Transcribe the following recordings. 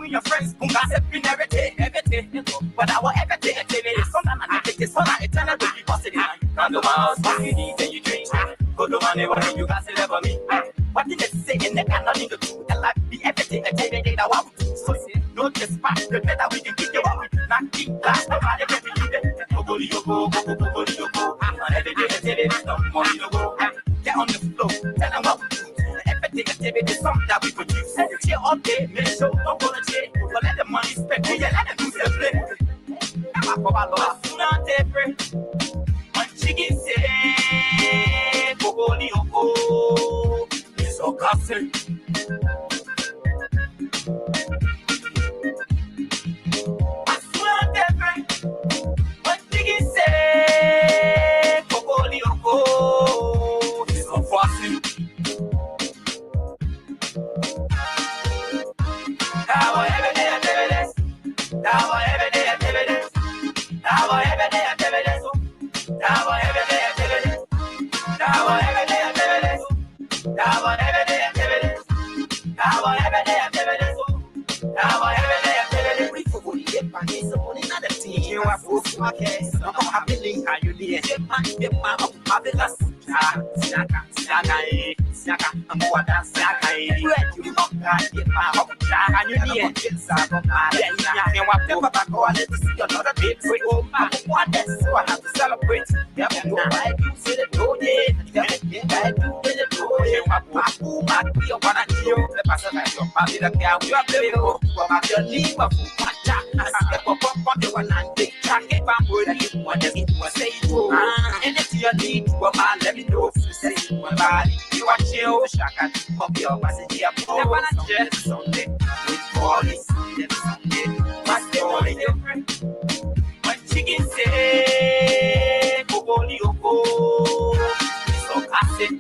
with your friends, who gossip in every day. But our everyday activity is something I take this one, I turn it to be positive. Come to my house, what you need and you drink. Go to my neighborhood, you gossip for me. What did they say in the kind of thing to do? The life be everything activity that what we do. So, no dispatch, the better we can get you up. Not keep glass, nobody can believe it. Go, every day activity, no money to go. Get on the floor, tell them what we do. Everything activity is something that we produce. Cheer all day, make sure don't go to jail. But let the money spend, let them do the play. Not every one chicken say, Oko, it's so costly. Not every one chicken say, Oko, it's so fussy. Let me know if you say one body. You are chill, shaka, pop your passenger. Never not just Sunday. With police, Sunday. My story different. My chicken say, Koboli Oko. So classic.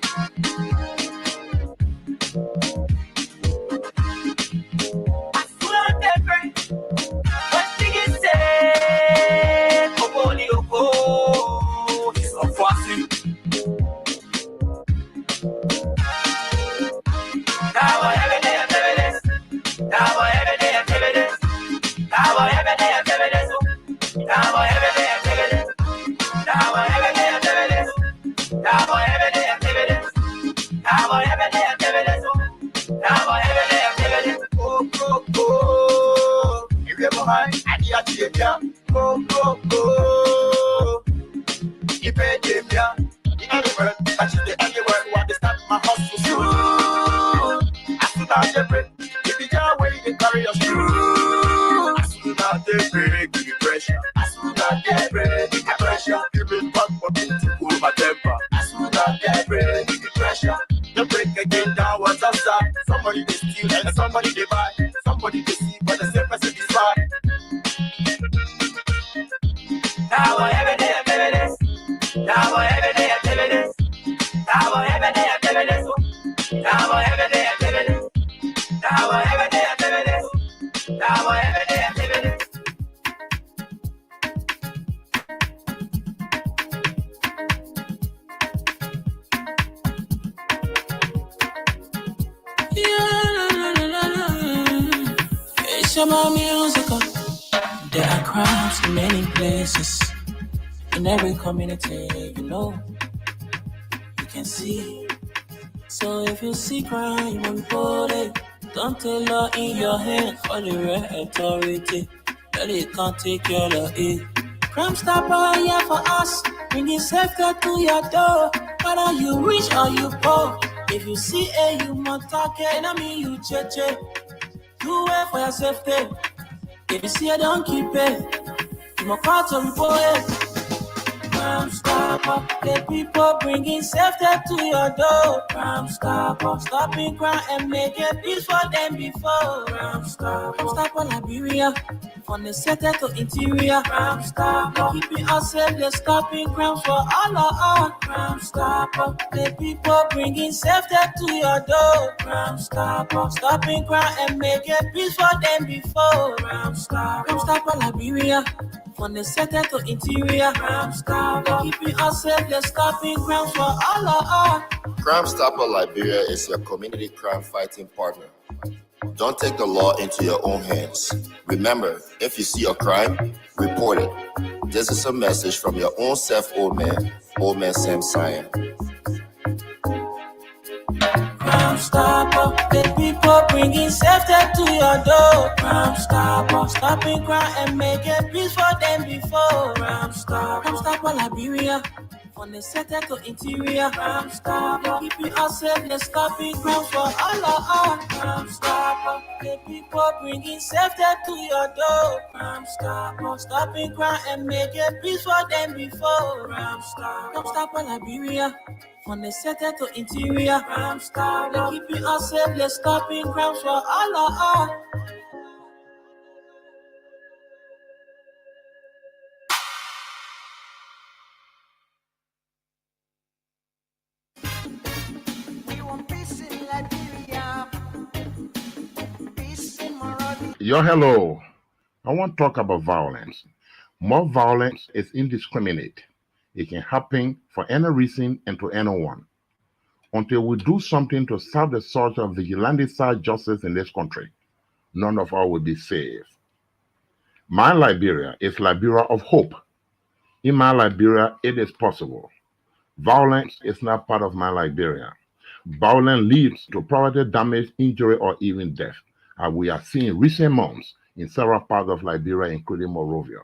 There are crimes in many places, in every community, you know, you can see. So if you see crime, report it. Don't take law in your hand for the right authority. That it can't take care of it. Crime Stopper here for us, bringing safety to your door. Whether you rich or you poor, if you see a human talking, I mean you check. Do it for your safety. If you see it, don't keep it. You must call to report it. Crime Stopper, the people bringing safety to your door. Crime Stopper, stopping crime and making peace for them before. Crime Stopper Liberia, from the center to interior. Crime Stopper, keeping us safe, they're stopping crimes for all of us. Crime Stopper, the people bringing safety to your door. Crime Stopper, stopping crime and making peace for them before. Crime Stopper Liberia, from the center to interior. Crime Stopper, keeping us safe, they're stopping crimes for all of us. Crime Stopper Liberia is your community crime fighting partner. Don't take the law into your own hands. Remember, if you see a crime, report it. This is a message from your own self, Old Man Sam Cyan. Crime Stopper, the people bringing safety to your door. Crime Stopper, stopping crime and making peace for them before. Crime Stopper Liberia, from the center to interior. Crime Stopper, keeping us safe, let's stopping crime for all of us. Crime Stopper, the people bringing safety to your door. Crime Stopper, stopping crime and making peace for them before. Crime Stopper Liberia, from the center to interior. Crime Stopper, keeping us safe, let's stopping crime for all of us. Yo, hello. I want to talk about violence. More violence is indiscriminate. It can happen for any reason and to anyone. Until we do something to stop the surge of vigilante-style justice in this country, none of us will be safe. My Liberia is Liberia of hope. In my Liberia, it is possible. Violence is not part of my Liberia. Violence leads to property damage, injury, or even death, as we are seeing in recent months in several parts of Liberia, including Monrovia.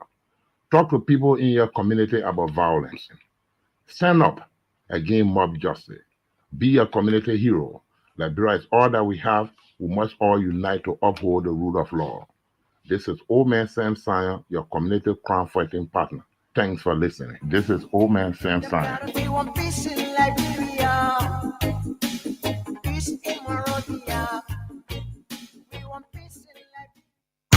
Talk to people in your community about violence. Stand up against mob justice. Be a community hero. Liberia is all that we have. We must all unite to uphold the rule of law. This is Old Man Sam Cyan, your community crime fighting partner. Thanks for listening. This is Old Man Sam Cyan. We want peace in Liberia. Peace in Monrovia. We want peace in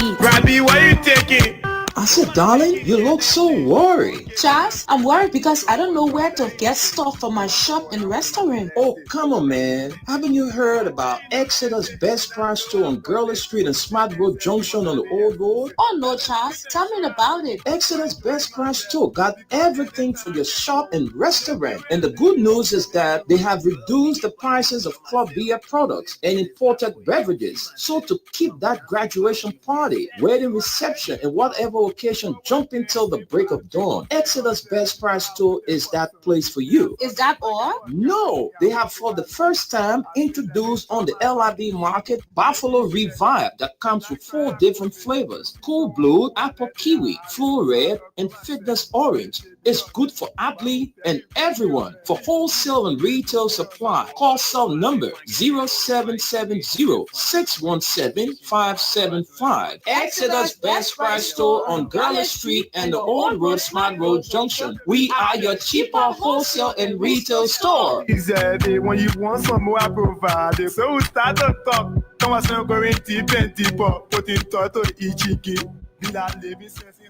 Liberia. Robbie, why you taking? I said, darling, you look so worried. Charles, I'm worried because I don't know where to get stuff for my shop and restaurant. Oh, come on, man. Haven't you heard about Exodus Best Price Store on Gurley Street and Smart Road Junction on the Old Road? Oh, no, Charles. Tell me about it. Exodus Best Price Store got everything for your shop and restaurant. And the good news is that they have reduced the prices of club beer products and imported beverages. So to keep that graduation party, wedding reception, and whatever occasion jumping till the break of dawn, Exodus Best Price Store is that place for you. Is that all? No, they have for the first time introduced on the LIB market Buffalo Revive that comes with 4 different flavors: Cool Blue, Apple Kiwi, Full Red, and Fitness Orange. It's good for athlete and everyone. For wholesale and retail supply, call cell number 0770-617-575. Exodus Best Price Store on Gurley Street and the Old Road Smart Road Junction. We are your cheaper wholesale and retail store. Easy, when you want some more, I provide. So we start to talk. Come on, going deep and deeper. Put in thought to each living sense.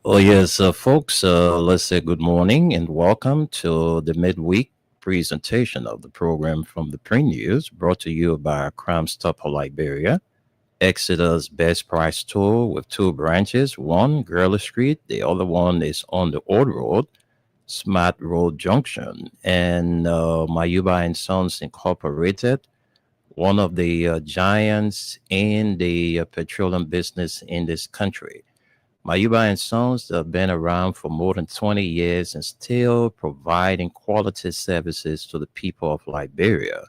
Oh, yes, folks, let's say good morning and welcome to the midweek presentation of the program from the Pre-News, brought to you by Crime Stopper Liberia, Exodus Best Price Store with 2 branches, one Gurley Street, the other one is on the Old Road, Smart Road Junction, and Mayuba and Sons Incorporated, one of the giants in the petroleum business in this country. Mayuba and Sons have been around for more than 20 years and still providing quality services to the people of Liberia.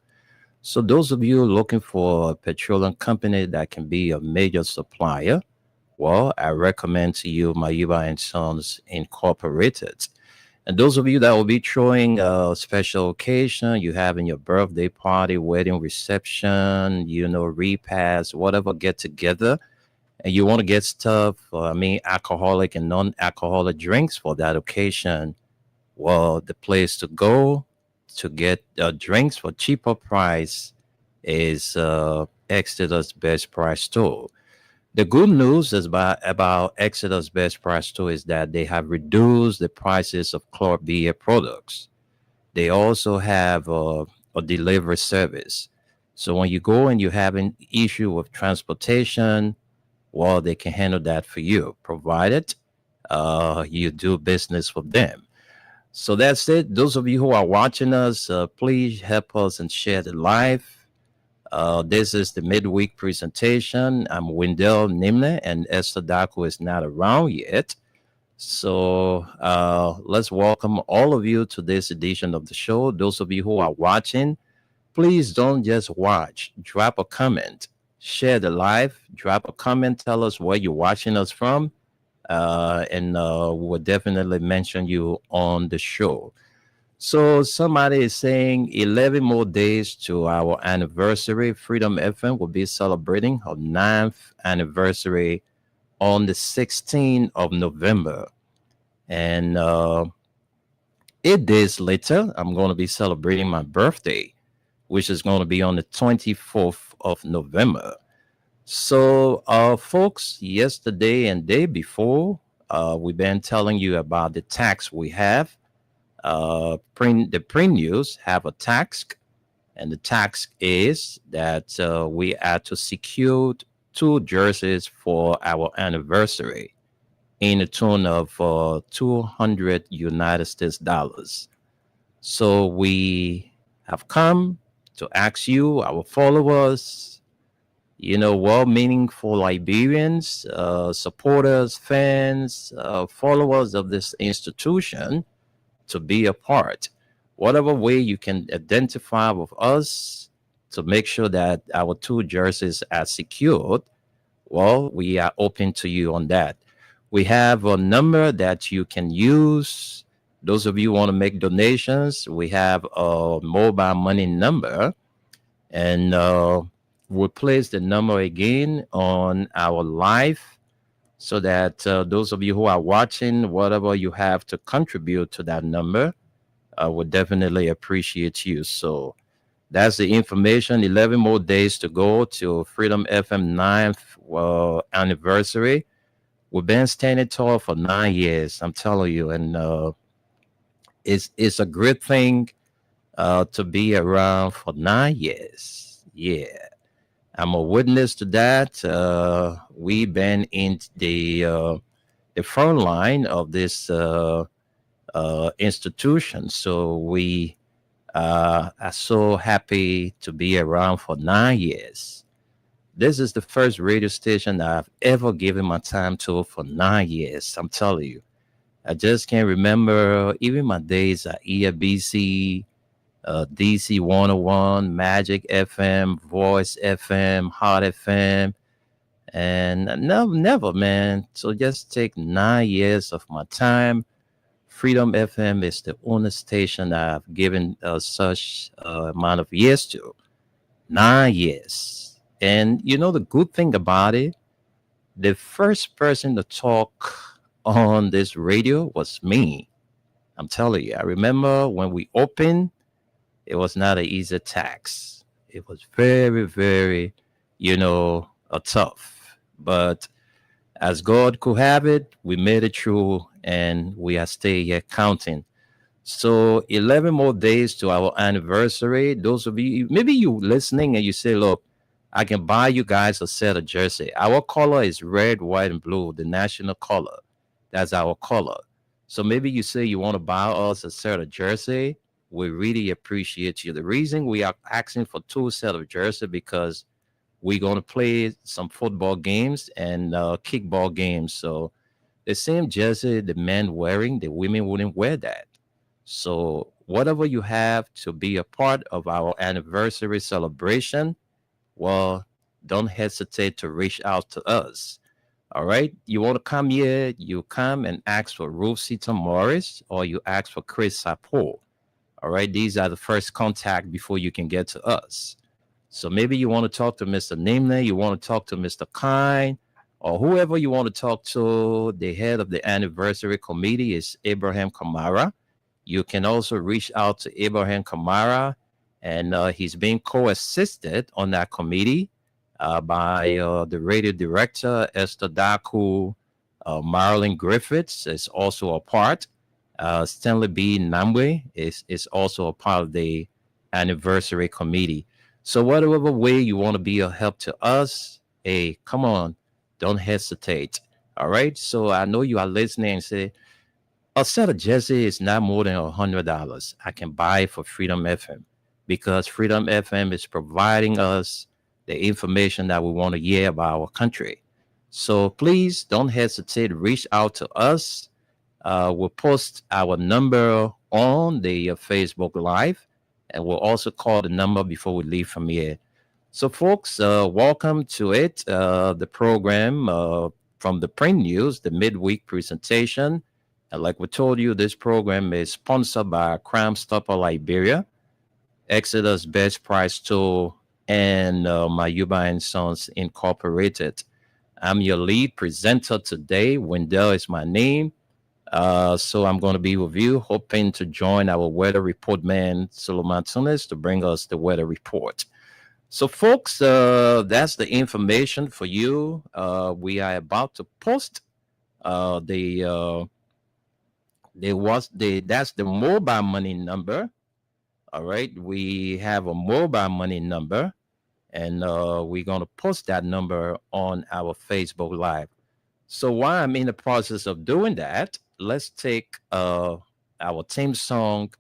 So those of you looking for a petroleum company that can be a major supplier, well, I recommend to you Mayuba and Sons Incorporated. And those of you that will be throwing a special occasion, you having your birthday party, wedding reception, repast, whatever, get together, and you want to get stuff, alcoholic and non-alcoholic drinks for that occasion, well, the place to go to get drinks for cheaper price is Exodus Best Price Store. The good news is about Exodus Best Price Store is that they have reduced the prices of club beer products. They also have a delivery service. So when you go and you have an issue with transportation, well, they can handle that for you, provided you do business with them. So that's it. Those of you who are watching us, please help us and share the live. This is the midweek presentation. I'm Wendell Nimne, and Esther Daku is not around yet. So let's welcome all of you to this edition of the show. Those of you who are watching, please don't just watch. Drop a comment, share the live, drop a comment, tell us where you're watching us from, and we'll definitely mention you on the show. So somebody is saying 11 more days to our anniversary. Freedom FM will be celebrating our 9th anniversary on the 16th of November. And 8 days later, I'm going to be celebrating my birthday, which is going to be on the 24th of November. So, folks, yesterday and day before, we've been telling you about the tax we have. The print news have a task, and the task is that we are to secure 2 jerseys for our anniversary in the tune of 200 United States dollars. So we have come to ask you, our followers, well-meaning for Liberians, supporters, fans, followers of this institution, to be a part, whatever way you can identify with us to make sure that our 2 jerseys are secured. Well, we are open to you on that. We have a number that you can use. Those of you who want to make donations, we have a mobile money number, and we'll place the number again on our live, so that those of you who are watching, whatever you have to contribute to that number, would definitely appreciate you. So that's the information. 11 more days to go to Freedom FM 9th anniversary. We've been standing tall for 9 years, I'm telling you. And it's a great thing to be around for 9 years. Yeah. I'm a witness to that. We've been in the front line of this institution. So we are so happy to be around for 9 years. This is the first radio station I've ever given my time to for 9 years. I'm telling you. I just can't remember even my days at EFBC, DC 101, Magic FM, Voice FM, Heart FM, and never, man. So just take 9 years of my time. Freedom FM is the only station I've given such amount of years to. 9 years. And the good thing about it, the first person to talk on this radio was me. I'm telling you, I remember when we opened, it was not an easy task. It was very, very, tough. But as God could have it, we made it through, and we are still here counting. So 11 more days to our anniversary. Those of you, maybe you listening and you say, look, I can buy you guys a set of jersey. Our color is red, white, and blue, the national color. That's our color. So maybe you say you want to buy us a set of jersey. We really appreciate you. The reason we are asking for 2 sets of jersey because we're going to play some football games and kickball games. So the same jersey the men wearing, the women wouldn't wear that. So whatever you have to be a part of our anniversary celebration, well, don't hesitate to reach out to us. All right. You want to come here, you come and ask for Ruth Seaton Morris, or you ask for Chris Sapo. All right. These are the first contact before you can get to us. So maybe you want to talk to Mr. Nimne, you want to talk to Mr. Kine, or whoever you want to talk to. The head of the anniversary committee is Abraham Kamara. You can also reach out to Abraham Kamara, and he's being co-assisted on that committee by the radio director, Esther Daku. Marilyn Griffiths is also a part. Stanley B. Namwe is also a part of the anniversary committee. So whatever way you want to be a help to us, hey, come on, don't hesitate. All right. So I know you are listening and say, a set of jersey is not more than $100. I can buy it for Freedom FM. because Freedom FM is providing us the information that we want to hear about our country. So please don't hesitate to reach out to us. We'll post our number on the Facebook Live, and we'll also call the number before we leave from here. So, folks, welcome to it, the program from the Print News, the midweek presentation. And like we told you, this program is sponsored by Crime Stopper Liberia, Exodus Best Price Tool, and Mayuba and Sons Incorporated. I'm your lead presenter today. Wendell is my name. So I'm going to be with you, hoping to join our weather report man, Solomon Tunis, to bring us the weather report. So, folks, that's the information for you. We are about to post that's the mobile money number. All right, we have a mobile money number, and we're going to post that number on our Facebook Live. So while I'm in the process of doing that, let's take our theme song,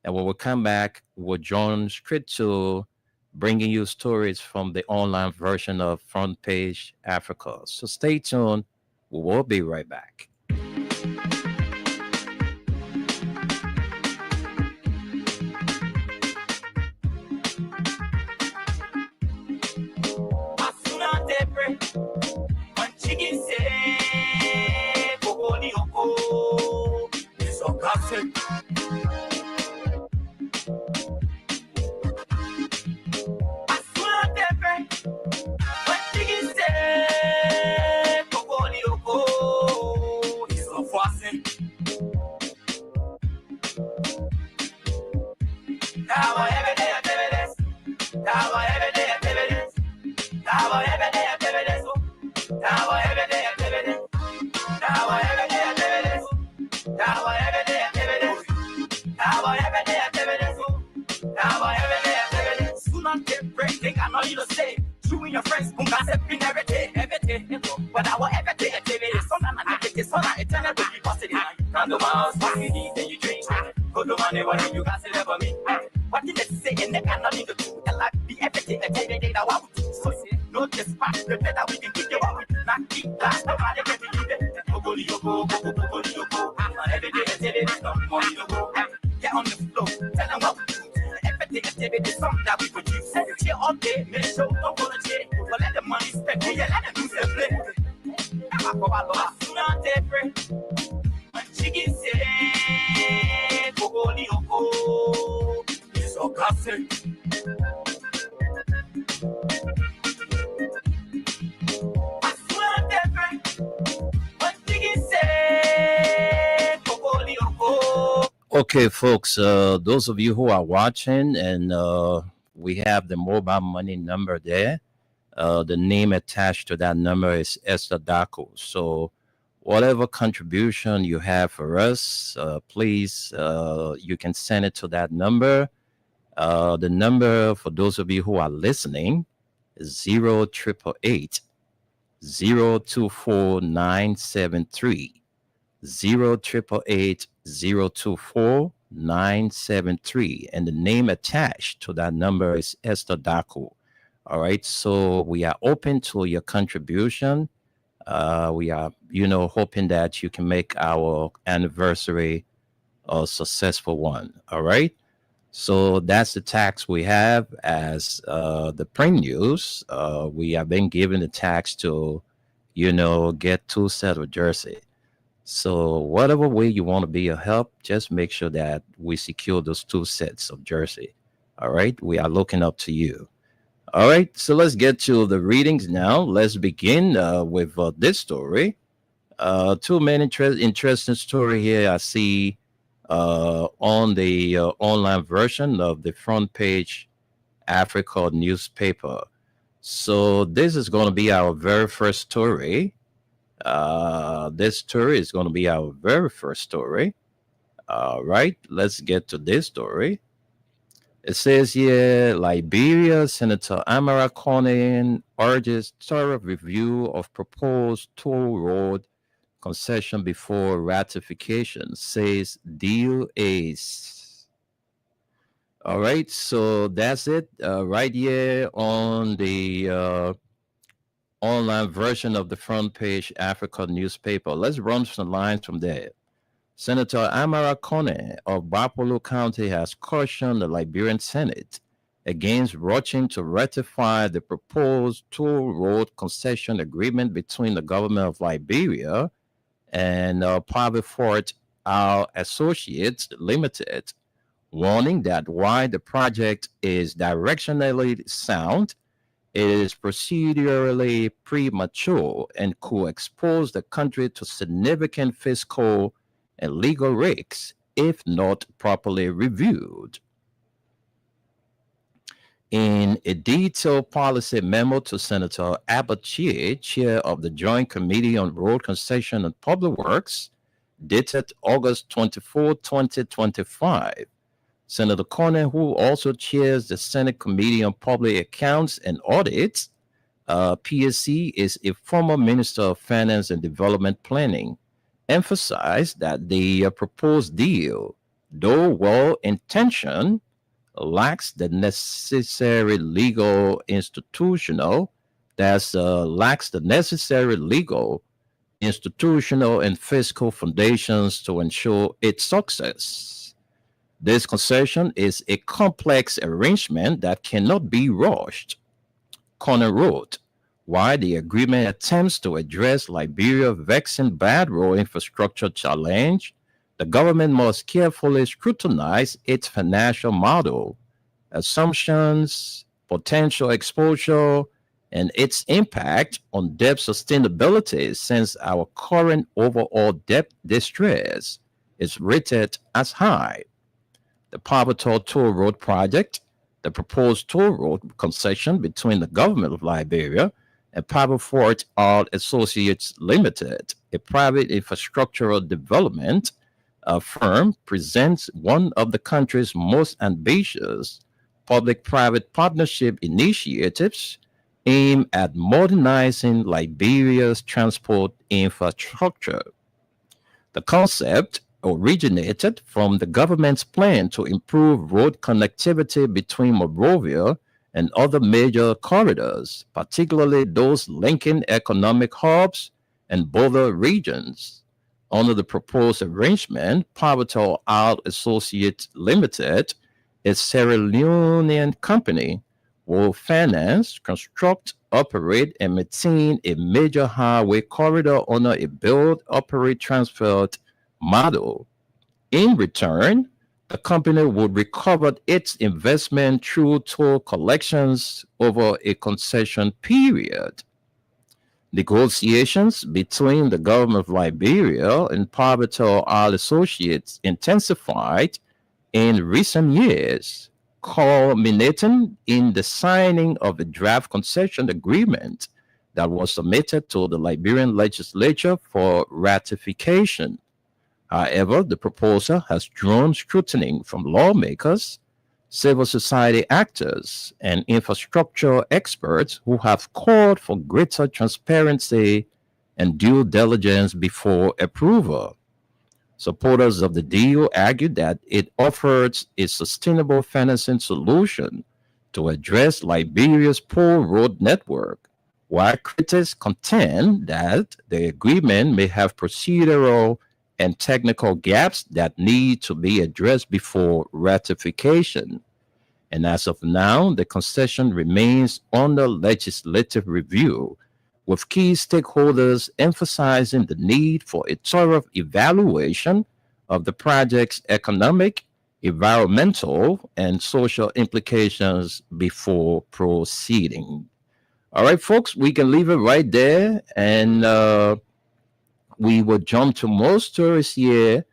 and when we come back, we'll join straight to bringing you stories from the online version of Front Page Africa. So stay tuned. We will be right back. Okay, folks, those of you who are watching, and we have the mobile money number there. The name attached to that number is Esther Daco. So whatever contribution you have for us, please, you can send it to that number. The number, for those of you who are listening, is 0888 024 973. 0888 024 973, and the name attached to that number is Esther Daco. All right, so we are open to your contribution. We are, hoping that you can make our anniversary a successful one. All right, so that's the tax we have as the Print News. We have been given the tax to, get 2 sets of jersey. So whatever way you want to be a help, just make sure that we secure those 2 sets of jersey. All right, we are looking up to you. All right, so let's get to the readings now. Let's begin with this story. 2 main interesting story here I see on the online version of the Front Page Africa newspaper. So this is going to be our very first story. This story is going to be our very first story. All right, let's get to this story. It says here, Liberia Senator Amara Cornyn urges thorough review of proposed toll road concession before ratification, says deal ace. All right, so that's it right here on the online version of the front page Africa newspaper. Let's run some lines from there. Senator Amara Kone of Bapolo County has cautioned the Liberian Senate against rushing to ratify the proposed toll road concession agreement between the government of Liberia and Private Fort Our Associates Limited, warning that while the project is directionally sound, it is procedurally premature and could expose the country to significant fiscal and legal risks if not properly reviewed. In a detailed policy memo to Senator Abbott Chie, chair of the Joint Committee on Road Concession and Public Works, dated August 24, 2025, Senator Cornyn, who also chairs the Senate Committee on Public Accounts and Audits, PSC, is a former Minister of Finance and Development Planning, emphasized that the proposed deal, though well-intentioned, lacks the necessary institutional and fiscal foundations to ensure its success. This concession is a complex arrangement that cannot be rushed. Connor wrote, while the agreement attempts to address Liberia's vexing bad road infrastructure challenge, the government must carefully scrutinize its financial model, assumptions, potential exposure, and its impact on debt sustainability, since our current overall debt distress is rated as high. The Pivotal Toll Road project, the proposed toll road concession between the government of Liberia and Private Fort Our Associates Limited, a private infrastructural development firm, presents one of the country's most ambitious public-private partnership initiatives aimed at modernizing Liberia's transport infrastructure. The concept originated from the government's plan to improve road connectivity between Monrovia and other major corridors, particularly those linking economic hubs and border regions. Under the proposed arrangement, Pivotal Our Associates Limited, a Sierra Leonean company, will finance, construct, operate, and maintain a major highway corridor under a build, operate, transferred model. In return, the company would recover its investment through toll collections over a concession period. Negotiations between the government of Liberia and Pivotal Our Associates intensified in recent years, culminating in the signing of a draft concession agreement that was submitted to the Liberian legislature for ratification. However, the proposal has drawn scrutiny from lawmakers, civil society actors, and infrastructure experts who have called for greater transparency and due diligence before approval. Supporters of the deal argued that it offers a sustainable financing solution to address Liberia's poor road network, while critics contend that the agreement may have procedural and technical gaps that need to be addressed before ratification. And as of now, the concession remains under legislative review, with key stakeholders emphasizing the need for a thorough evaluation of the project's economic, environmental, and social implications before proceeding. All right, folks, we can leave it right there, and we will jump to more stories here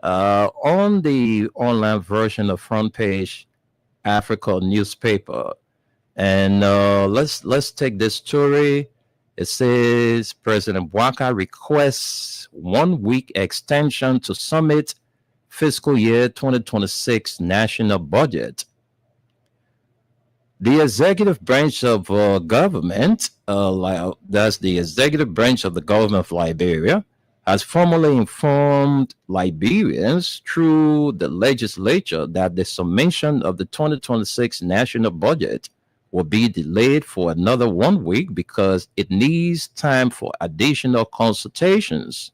on the online version of Front Page Africa newspaper. And let's take this story. It says President Bouaka requests 1 week extension to summit fiscal year 2026 national budget. The executive branch of government, that's the executive branch of the government of Liberia, has formally informed Liberians through the legislature that the submission of the 2026 national budget will be delayed for another 1 week because it needs time for additional consultations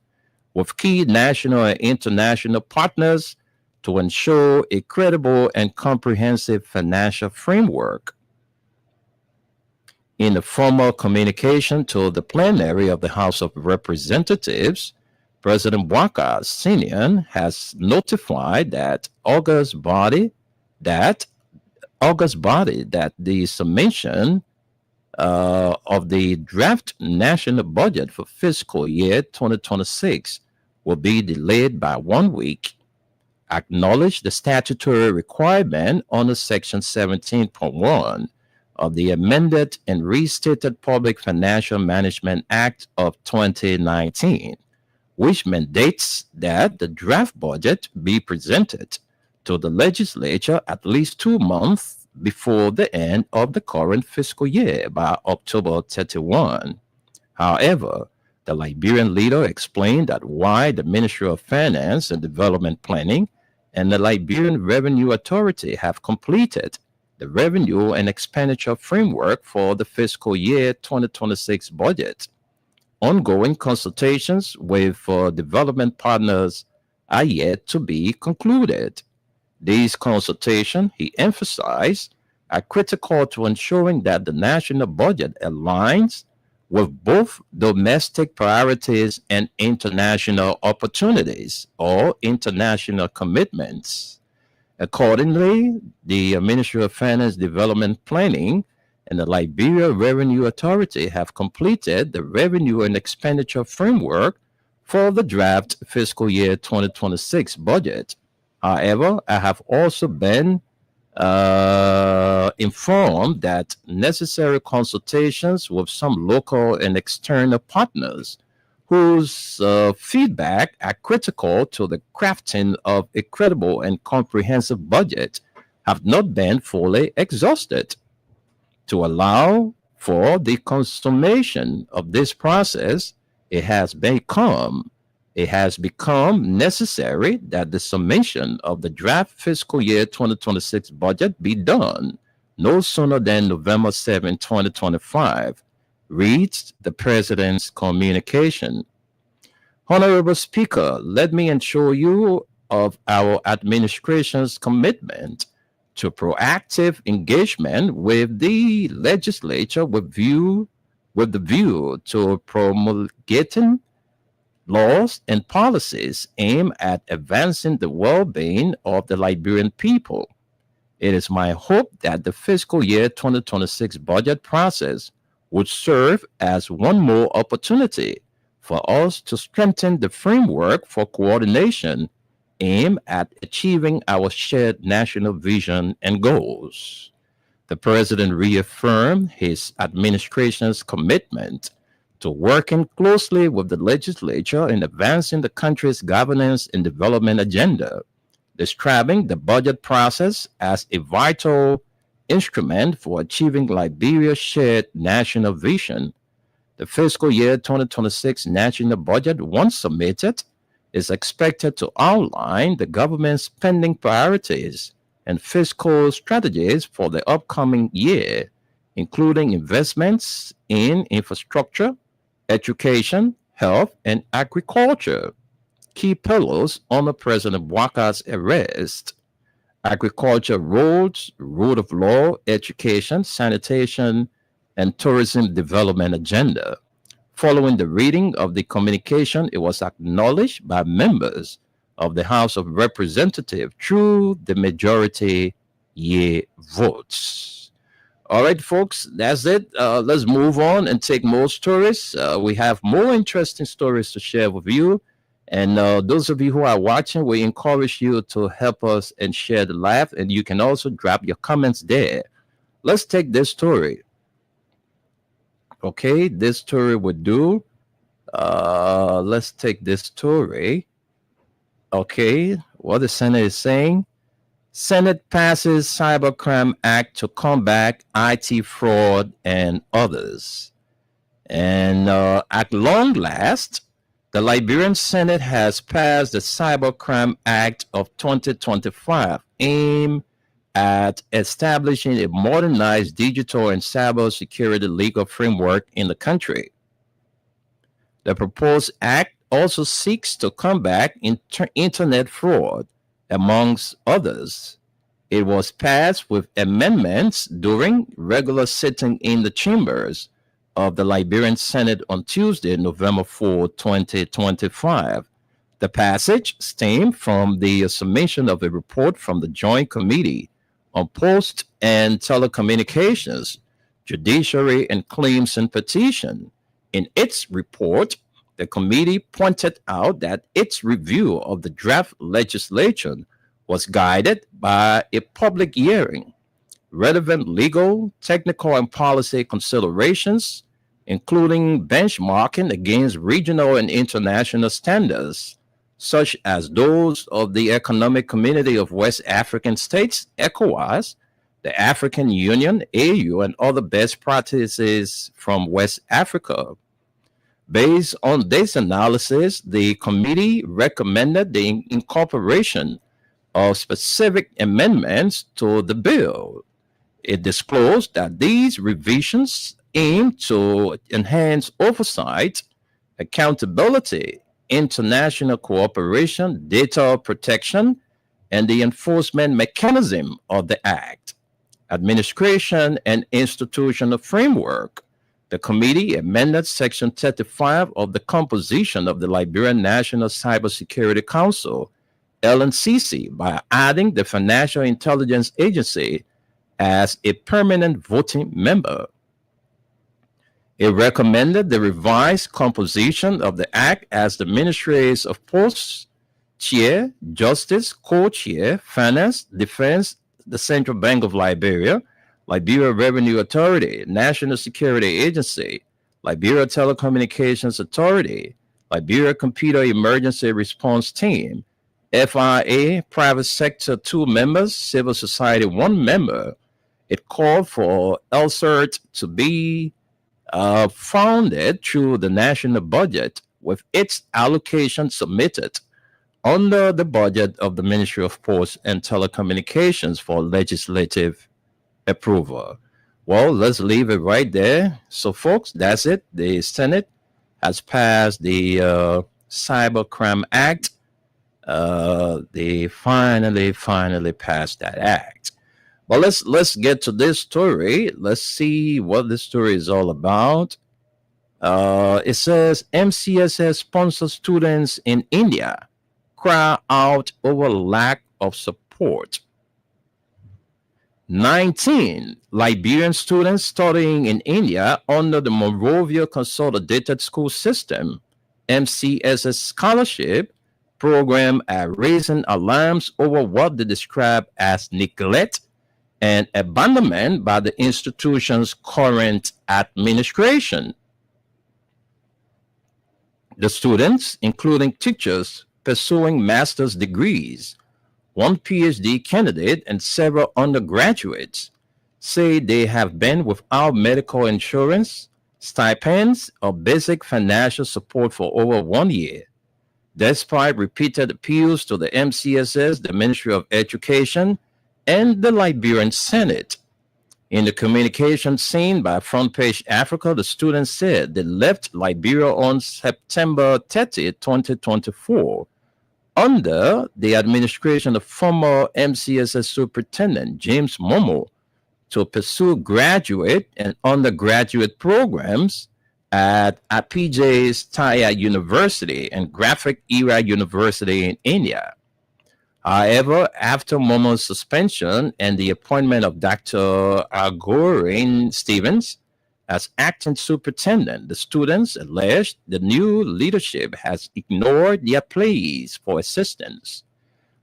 with key national and international partners to ensure a credible and comprehensive financial framework. In a formal communication to the plenary of the House of Representatives, President Bouacar Senior has notified that August body that the submission of the draft national budget for fiscal year 2026 will be delayed by 1 week, acknowledged the statutory requirement under Section 17.1 of the amended and restated Public Financial Management Act of 2019, which mandates that the draft budget be presented to the legislature at least 2 months before the end of the current fiscal year by October 31. However, the Liberian leader explained that while the Ministry of Finance and Development Planning and the Liberian Revenue Authority have completed the revenue and expenditure framework for the fiscal year 2026 budget, ongoing consultations with development partners are yet to be concluded. These consultations, he emphasized, are critical to ensuring that the national budget aligns with both domestic priorities and international opportunities or international commitments. Accordingly, the Ministry of Finance, Development Planning and the Liberia Revenue Authority have completed the revenue and expenditure framework for the draft fiscal year 2026 budget. However, I have also been informed that necessary consultations with some local and external partners whose feedback are critical to the crafting of a credible and comprehensive budget have not been fully exhausted. To allow for the consummation of this process, it has become necessary that the submission of the draft fiscal year 2026 budget be done no sooner than November 7, 2025, reads the President's communication. Honorable Speaker, let me assure you of our administration's commitment to proactive engagement with the legislature with the view to promulgating laws and policies aimed at advancing the well-being of the Liberian people. It is my hope that the fiscal year 2026 budget process would serve as one more opportunity for us to strengthen the framework for coordination aimed at achieving our shared national vision and goals. The President reaffirmed his administration's commitment to working closely with the legislature in advancing the country's governance and development agenda, describing the budget process as a vital instrument for achieving Liberia's shared national vision. The fiscal year 2026 national budget, once submitted, is expected to outline the government's spending priorities and fiscal strategies for the upcoming year, including investments in infrastructure, education, health, and agriculture. Key pillars under President Bouacar's arrest: agriculture, roads, rule of law, education, sanitation, and tourism development agenda. Following the reading of the communication, it was acknowledged by members of the House of Representatives through the majority yea votes. All right, folks, that's it. Let's move on and take more stories. We have more interesting stories to share with you. And those of you who are watching, we encourage you to help us and share the live. And you can also drop your comments there. Let's take this story. Okay, this story would do. Let's take this story. Okay, what the Senate is saying. Senate passes Cybercrime Act to combat IT fraud and others. And at long last, The Liberian Senate has passed the Cybercrime Act of 2025, aimed at establishing a modernized digital and cybersecurity legal framework in the country. The proposed act also seeks to combat internet fraud, amongst others. It was passed with amendments during regular sitting in the chambers of the Liberian Senate on Tuesday, November 4, 2025. The passage stemmed from the submission of a report from the Joint Committee on Post and Telecommunications, Judiciary and Claims and Petition. In its report, the committee pointed out that its review of the draft legislation was guided by a public hearing, relevant legal, technical, and policy considerations, including benchmarking against regional and international standards, such as those of the Economic Community of West African States, ECOWAS, the African Union, AU, and other best practices from West Africa. Based on this analysis, the committee recommended the incorporation of specific amendments to the bill. It disclosed that these revisions aim to enhance oversight, accountability, international cooperation, data protection, and the enforcement mechanism of the Act, administration and institutional framework. The committee amended Section 35 of the composition of the Liberian National Cybersecurity Council, LNCC, by adding the Financial Intelligence Agency as a permanent voting member. It recommended the revised composition of the Act as the Ministries of Posts, Chair, Justice, Co-Chair, Finance, Defense, the Central Bank of Liberia, Liberia Revenue Authority, National Security Agency, Liberia Telecommunications Authority, Liberia Computer Emergency Response Team, FIA, Private Sector 2 members, Civil Society 1 member. It called for LCERT to be funded through the national budget, with its allocation submitted under the budget of the Ministry of Posts and Telecommunications for legislative approval. Well, let's leave it right there. So, folks, that's it. The Senate has passed the Cybercrime Act. They finally passed that act. But let's get to this story. Let's see what this story is all about. It says MCSS sponsors students in India cry out over lack of support. 19 Liberian students studying in India under the Monrovia Consolidated School System, MCSS scholarship program, are raising alarms over what they describe as neglect and abandonment by the institution's current administration. The students, including teachers pursuing master's degrees, one PhD candidate, and several undergraduates, say they have been without medical insurance, stipends, or basic financial support for over 1 year, despite repeated appeals to the MCSS, the Ministry of Education, and the Liberian Senate. In the communication seen by Front Page Africa, the students said they left Liberia on September 30, 2024, under the administration of former MCSS Superintendent James Momo, to pursue graduate and undergraduate programs at APJ's Taya University and Graphic Era University in India. However, after Momo's suspension and the appointment of Dr. Agorin Stevens as acting superintendent, the students alleged the new leadership has ignored their pleas for assistance.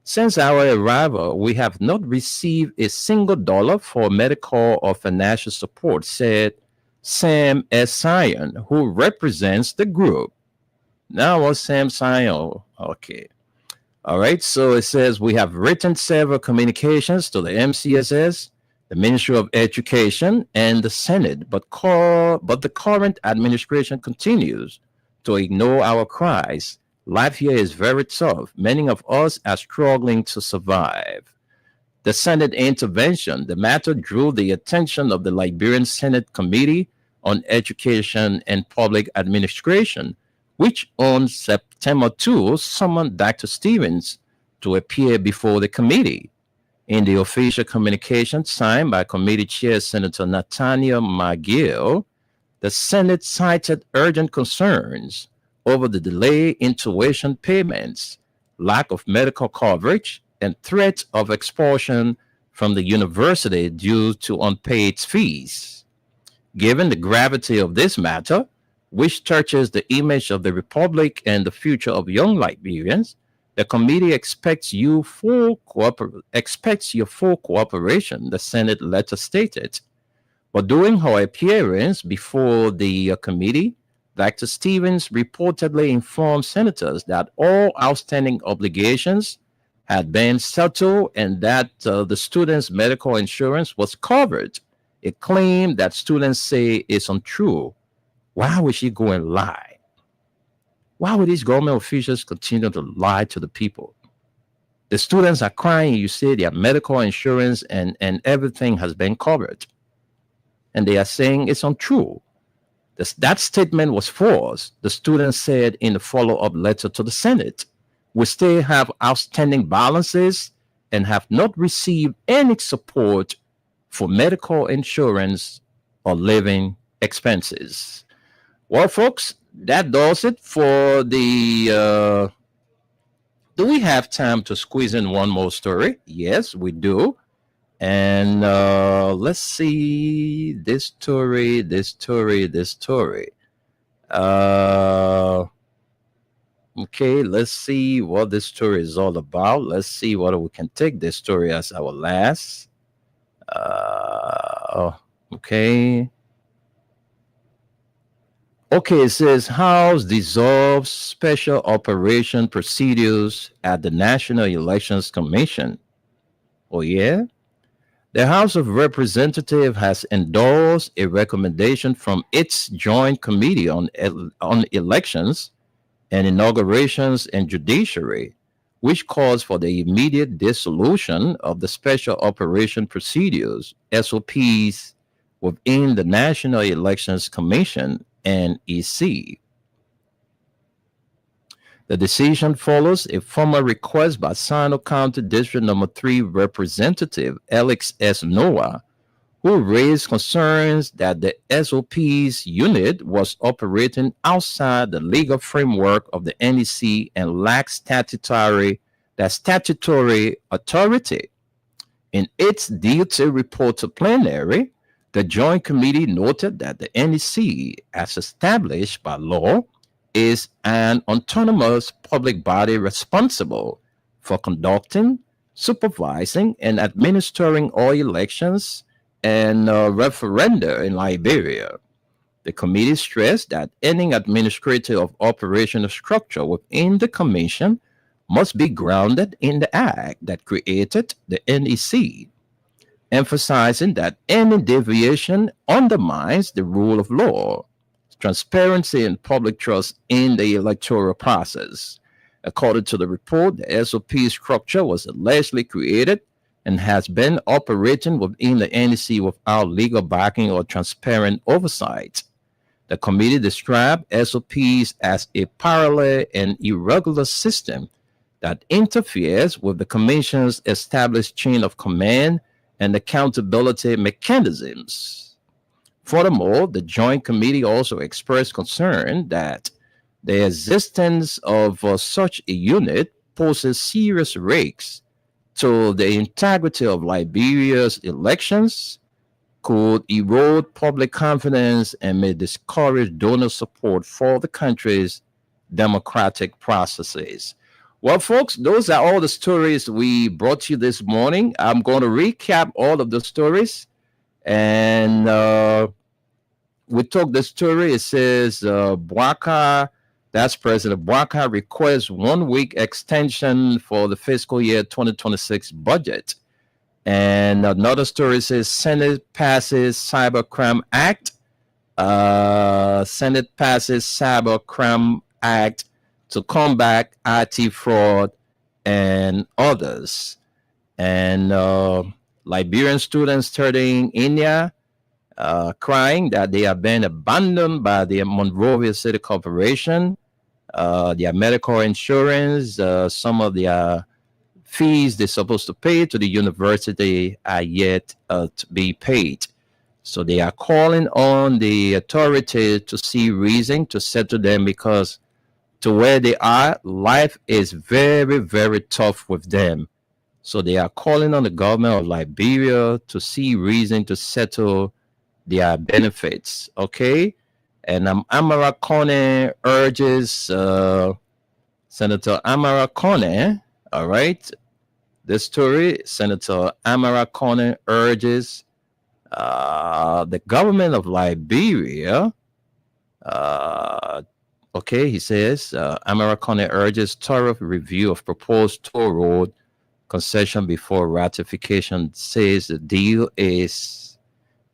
Since our arrival, we have not received a single dollar for medical or financial support, said Sam S. Sion, who represents the group. Now, what's Sam Sion? Okay. All right. So it says we have written several communications to the MCSS, the Ministry of Education, and the Senate, but the current administration continues to ignore our cries. Life here is very tough. Many of us are struggling to survive. The Senate intervention, the matter drew the attention of the Liberian Senate Committee on Education and Public Administration, which on September 2 summoned Dr. Stevens to appear before the committee. In the official communication signed by Committee Chair Senator Nathaniel McGill, the Senate cited urgent concerns over the delay in tuition payments, lack of medical coverage, and threat of expulsion from the university due to unpaid fees. Given the gravity of this matter, which touches the image of the Republic and the future of young Liberians, the committee expects your full cooperation, the Senate letter stated. But during her appearance before the committee, Dr. Stevens reportedly informed senators that all outstanding obligations had been settled and that the students' medical insurance was covered, a claim that students say is untrue. Why would she go and lie? Why would these government officials continue to lie to the people? The students are crying. You say their medical insurance and everything has been covered. And they are saying it's untrue. That statement was false. The students said in the follow-up letter to the Senate. We still have outstanding balances and have not received any support for medical insurance or living expenses. Well, folks, that does it for the... do we have time to squeeze in one more story? Yes, we do. And let's see this story. Okay, let's see what this story is all about. Let's see whether we can take this story as our last. Okay. Okay, it says House dissolves special operation procedures at the National Elections Commission. Oh, yeah? The House of Representatives has endorsed a recommendation from its Joint Committee on Elections and Inaugurations and Judiciary, which calls for the immediate dissolution of the Special Operation Procedures, SOPs, within the National Elections Commission, NEC. The decision follows a former request by Sino County District Number 3 Representative Alex S. Noah, who raised concerns that the SOP's unit was operating outside the legal framework of the NEC and lacks statutory authority. In its detailed report to plenary, the Joint Committee noted that the NEC, as established by law, is an autonomous public body responsible for conducting, supervising, and administering all elections and referenda in Liberia. The committee stressed that any administrative or operational structure within the commission must be grounded in the act that created the NEC, emphasizing that any deviation undermines the rule of law, transparency, and public trust in the electoral process. According to the report, the SOP structure was allegedly created and has been operating within the NEC without legal backing or transparent oversight. The committee described SOPs as a parallel and irregular system that interferes with the Commission's established chain of command and accountability mechanisms. Furthermore, the Joint Committee also expressed concern that the existence of such a unit poses serious risks to the integrity of Liberia's elections, could erode public confidence, and may discourage donor support for the country's democratic processes. Well, folks, those are all the stories we brought you this morning. I'm going to recap all of the stories. And we took the story. It says Bwaka, that's President Bwaka, requests 1 week extension for the fiscal year 2026 budget. And another story says Senate passes Cybercrime Act Senate passes Cyber Crime Act to combat IT fraud and others. And Liberian students studying India crying that they have been abandoned by the Monrovia City Corporation. Their medical insurance, some of their fees they're supposed to pay to the university are yet to be paid. So they are calling on the authority to see reason to settle them, because to where they are, life is very, very tough with them. So they are calling on the government of Liberia to see reason to settle their benefits. Okay. And Amara Kone urges Senator Amara Kone, all right, this story, Senator Amara Kone urges the government of Liberia, okay, he says, Amara Kone urges thorough review of proposed toll road concession before ratification, says the deal is,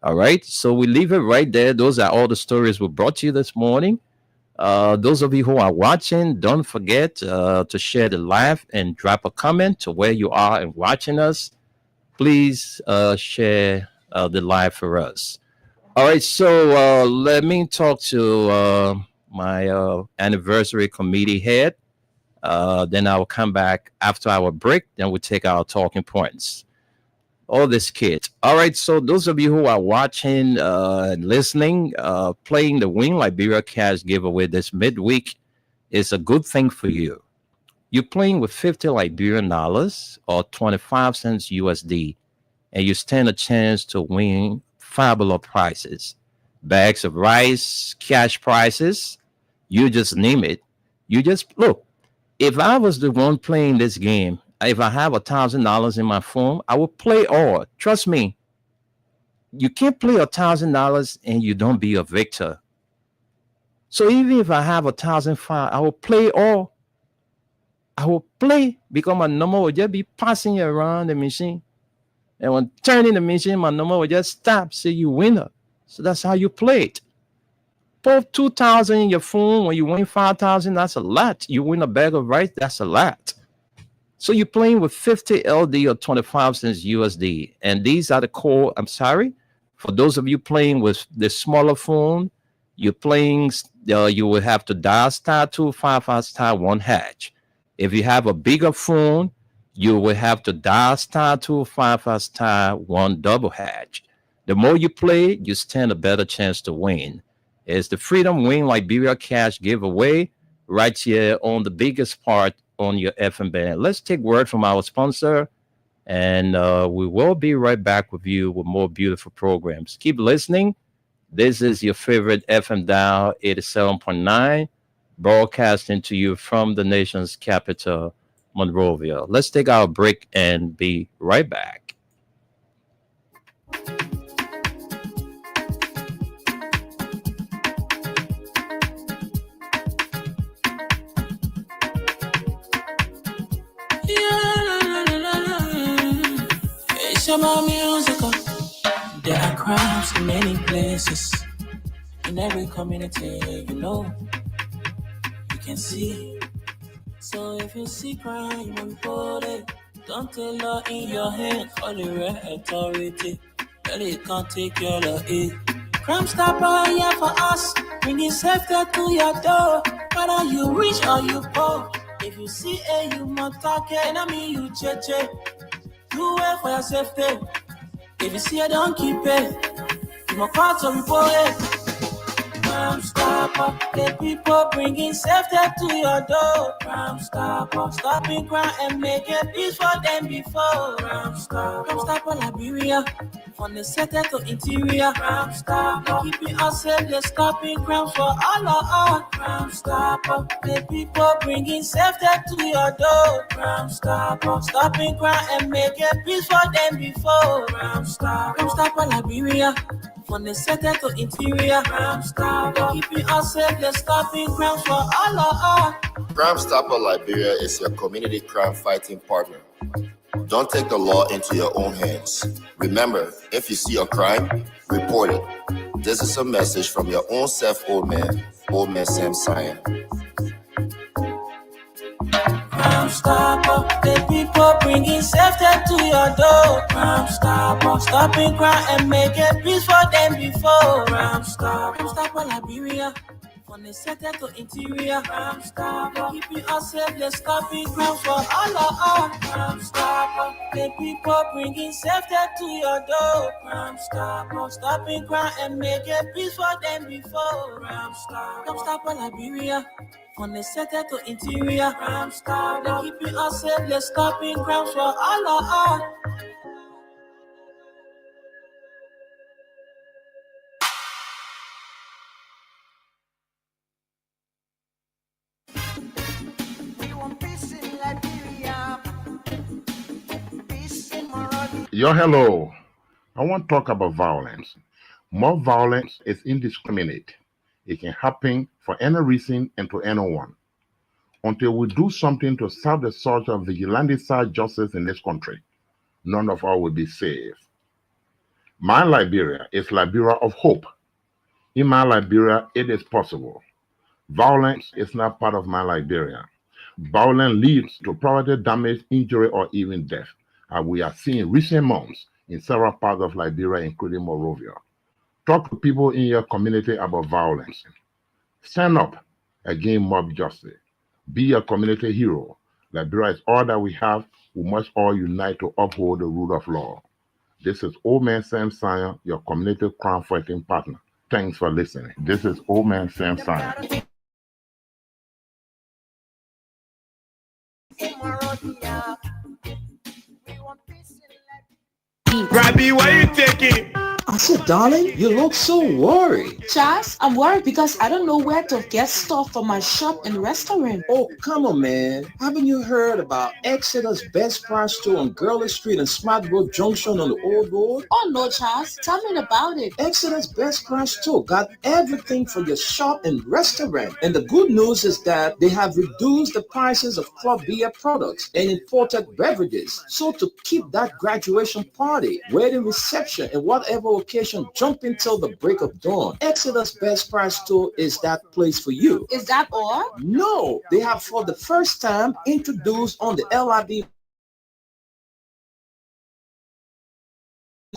all right. So we leave it right there. Those are all the stories we brought to you this morning. Those of you who are watching, don't forget to share the live and drop a comment to where you are and watching us. Please share the live for us. All right, so let me talk to my anniversary committee head. Then I'll come back after our break. Then we'll take our talking points. All this kit. All right, so those of you who are watching and listening, playing the Win Liberia Cash giveaway this midweek is a good thing for you. You're playing with 50 Liberian dollars or 25 cents USD, and you stand a chance to win fabulous prizes. Bags of rice, cash prizes, you just name it. You just look. If I was the one playing this game, if I have $1,000 in my phone, I will play all. Trust me. You can't play $1,000 and you don't be a victor. So even if I have $1,500, I will play all. I will play because my number will just be passing around the machine. And when turning the machine, my number will just stop, say you winner. So that's how you play it. Put 2,000 in your phone. When you win 5,000, that's a lot. You win a bag of rice, that's a lot. So you're playing with 50 LD or 25 cents USD. And these are the core. I'm sorry. For those of you playing with the smaller phone, you're playing, you will have to dial *255*1#. If you have a bigger phone, you will have to dial *255*1#. The more you play, you stand a better chance to win. It's the Freedom Win Liberia Cash giveaway right here on the biggest part on your FM band. Let's take word from our sponsor, and we will be right back with you with more beautiful programs. Keep listening. This is your favorite FM dial, 87.9, broadcasting to you from the nation's capital, Monrovia. Let's take our break and be right back. About musical. There are crimes in many places, in every community, you know, you can see. So if you see crime, you report it. Don't take law in your hand for the right authority. Well, it can't take care of it. Crime Stopper here for us, bringing safety to your door. Whether you rich or you poor, if you see a human talking, I mean you cheche. Do it for your safety. If you see it, don't keep it. You must call to report it. Crime Stopper, the people bringing safety to your door. Crime Stopper, stopping crime and making peace for them before. Crime Stopper Liberia, from the center to interior. Crime Stopper, keeping us safe, they're stopping crime for all of us. Crime Stopper, the people bringing safety to your door. Crime Stopper, stopping crime and making peace for them before. Crime Stopper Liberia, from the center to interior. Crime Stopper, keeping us safe, they're stopping crime for all of us. Crime Stopper Liberia is your community crime fighting partner. Don't take the law into your own hands. Remember, if you see a crime, report it. This is a message from your own self, old man Sam Sion. Crime Stopper, the people bringing safety to your door. Crime Stopper, stopping crime and making peace for them before. Crime Stopper Liberia, from the center to interior. Crime Stopper, keeping us safe, let's stopping crime for all of us. Crime Stopper, the people bringing safety to your door. Crime Stopper, stopping crime and making peace for them before. Crime Stopper Liberia. From the center to interior, Crime Stopper, keeping us safe, let's stopping crimes for all of us. We want peace in Liberia, peace in Monrovia. Yo, hello. I want to talk about violence. More violence is indiscriminate. It can happen for any reason and to anyone. Until we do something to stop the surge of vigilante-style justice in this country, none of us will be safe. My Liberia is Liberia of hope. In my Liberia, it is possible. Violence is not part of my Liberia. Violence leads to property damage, injury, or even death, as we are seeing recent months in several parts of Liberia, including Monrovia. Talk to people in your community about violence. Stand up against mob justice. Be a community hero. Liberia is all that we have. We must all unite to uphold the rule of law. This is Old Man Sam Sion, your community crime fighting partner. Thanks for listening. This is Old Man Sam Sion. In Monrovia, we want peace in Liberia. Rabbi, why you taking? I said, darling, you look so worried. Charles, I'm worried because I don't know where to get stuff for my shop and restaurant. Oh, come on, man. Haven't you heard about Exeter's Best Price Store on Gurley Street and Smart Road Junction on the Old Road? Oh no, Charles, tell me about it. Exeter's Best Price Store got everything for your shop and restaurant. And the good news is that they have reduced the prices of club beer products and imported beverages. So to keep that graduation party, wedding reception, and whatever occasion jumping till the break of dawn, Exeter's Best Price Store is that place for you. Is that all? No, they have for the first time introduced on the LIB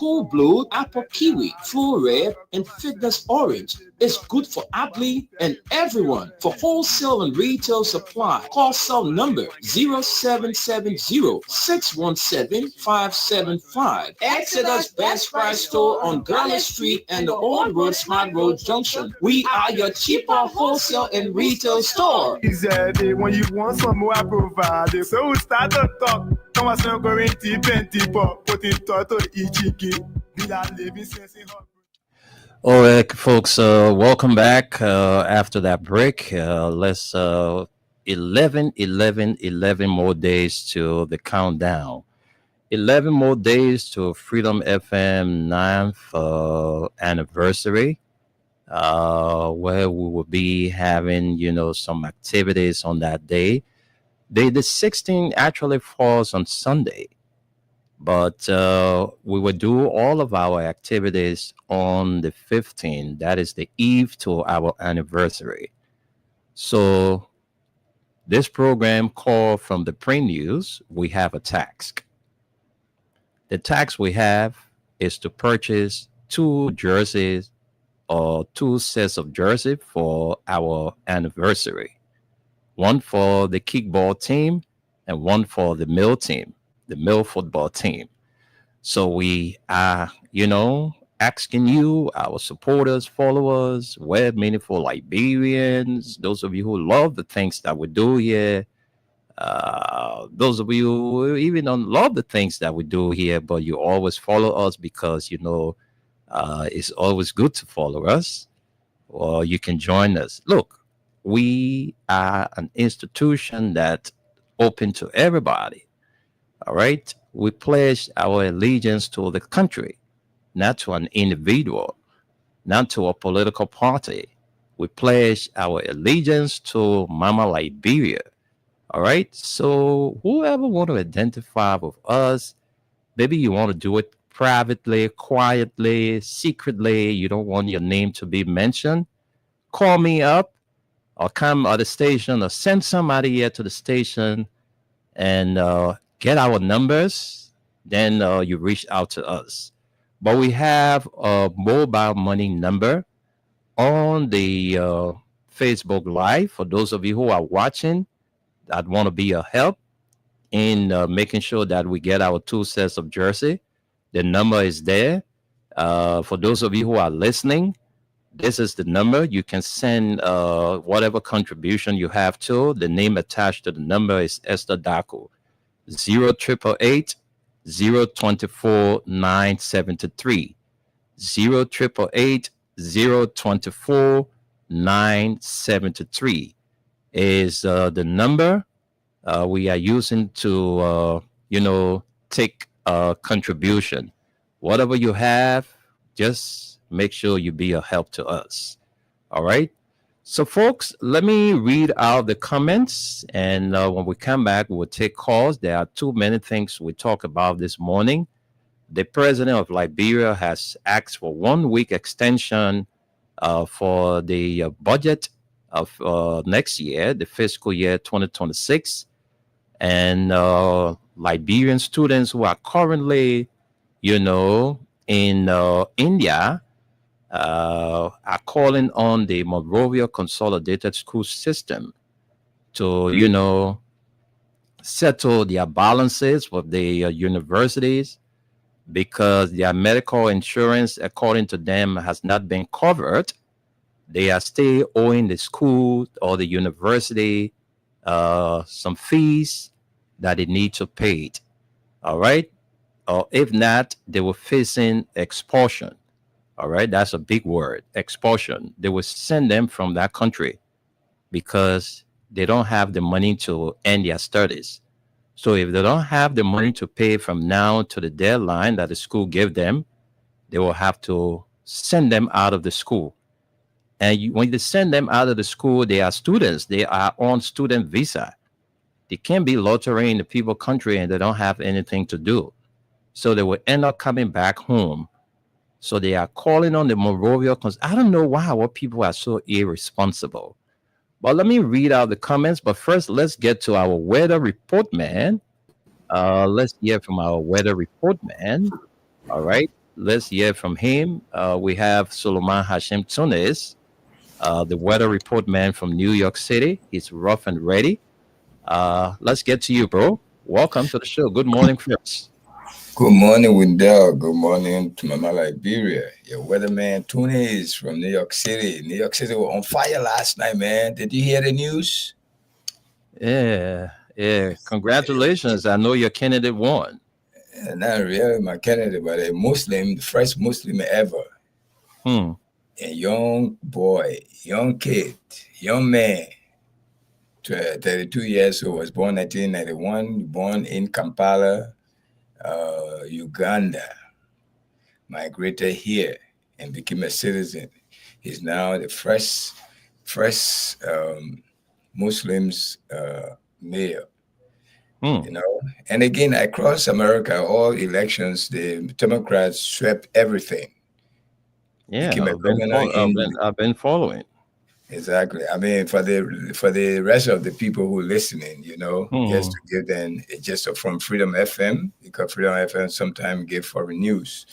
Cool Blue, Apple Kiwi, Full Red, and Fitness Orange. It's good for athlete and everyone. For wholesale and retail supply, call cell number 0770-617-575. Exeter's Best Price Store on Gurley Street and the Old Road Smart Road Junction. We are your cheaper wholesale and retail store. He said, when you want some more, I provide. So we start to talk. Come on, son, go in deep and deeper. Put in thought to EGK. Be that living sense in her. All right, folks, welcome back after that break. Let's 11 more days to the countdown. 11 more days to Freedom FM 9th anniversary, where we will be having, some activities on that day. The 16th actually falls on Sunday, but we will do all of our activities on the 15th. That is the eve to our anniversary. So this program called From the Pre-News, we have a task. The task we have is to purchase 2 jerseys or 2 sets of jerseys for our anniversary. One for the kickball team and one for the male team, the male football team. So we are, asking you, our supporters, followers, web meaningful Liberians, those of you who love the things that we do here, those of you who even don't love the things that we do here, but you always follow us because, it's always good to follow us, or you can join us. Look, we are an institution that's open to everybody. All right. We pledge our allegiance to the country, not to an individual, not to a political party. We pledge our allegiance to Mama Liberia. All right. So whoever want to identify with us, maybe you want to do it privately, quietly, secretly. You don't want your name to be mentioned. Call me up or come at the station or send somebody here to the station and get our numbers. Then you reach out to us. But we have a mobile money number on the Facebook Live for those of you who are watching that want to be a help in making sure that we get our 2 sets of jersey. The number is there. For those of you who are listening, this is the number. You can send whatever contribution you have to. The name attached to the number is Esther Daco. 0888 024 973. 0888 024 973 is the number we are using to, take a contribution. Whatever you have, just make sure you be a help to us. All right. So, folks, let me read out the comments. And when we come back, we'll take calls. There are too many things we talk about this morning. The president of Liberia has asked for 1 week extension for the budget of next year, the fiscal year 2026. And Liberian students who are currently, in India are calling on the Monrovia Consolidated School System to, settle their balances with the universities because their medical insurance, according to them, has not been covered. They are still owing the school or the university some fees that they need to pay. All right. Or if not, they were facing expulsion. All right. That's a big word, expulsion. They will send them from that country because they don't have the money to end their studies. So if they don't have the money to pay from now to the deadline that the school gave them, they will have to send them out of the school. And when they send them out of the school, they are students. They are on student visa. They can't be loitering in the people country and they don't have anything to do. So they will end up coming back home. So they are calling on the Monrovia. I don't know why our people are so irresponsible. But let me read out the comments. But first, let's get to our weather report man. Let's hear from our weather report man. All right. Let's hear from him. We have Solomon Hashem Tunis, the weather report man from New York City. He's rough and ready. Let's get to you, bro. Welcome to the show. Good morning, Chris. Good morning, Wendell. Good morning to Mama Liberia. Your weatherman Tunis from New York City. New York City was on fire last night, man. Did you hear the news? Yeah. Congratulations. I know your candidate won. Not really my candidate, but a Muslim, the first Muslim ever. A young boy, young kid, young man, 32 years old, was born 1991, born in Kampala, Uganda, migrated here and became a citizen. He's now the first Muslims mayor. And again, across America, all elections, the Democrats swept everything. Yeah, I've been following. Exactly. I mean, for the rest of the people who are listening, just to give them just from Freedom FM, because Freedom FM sometimes give foreign news.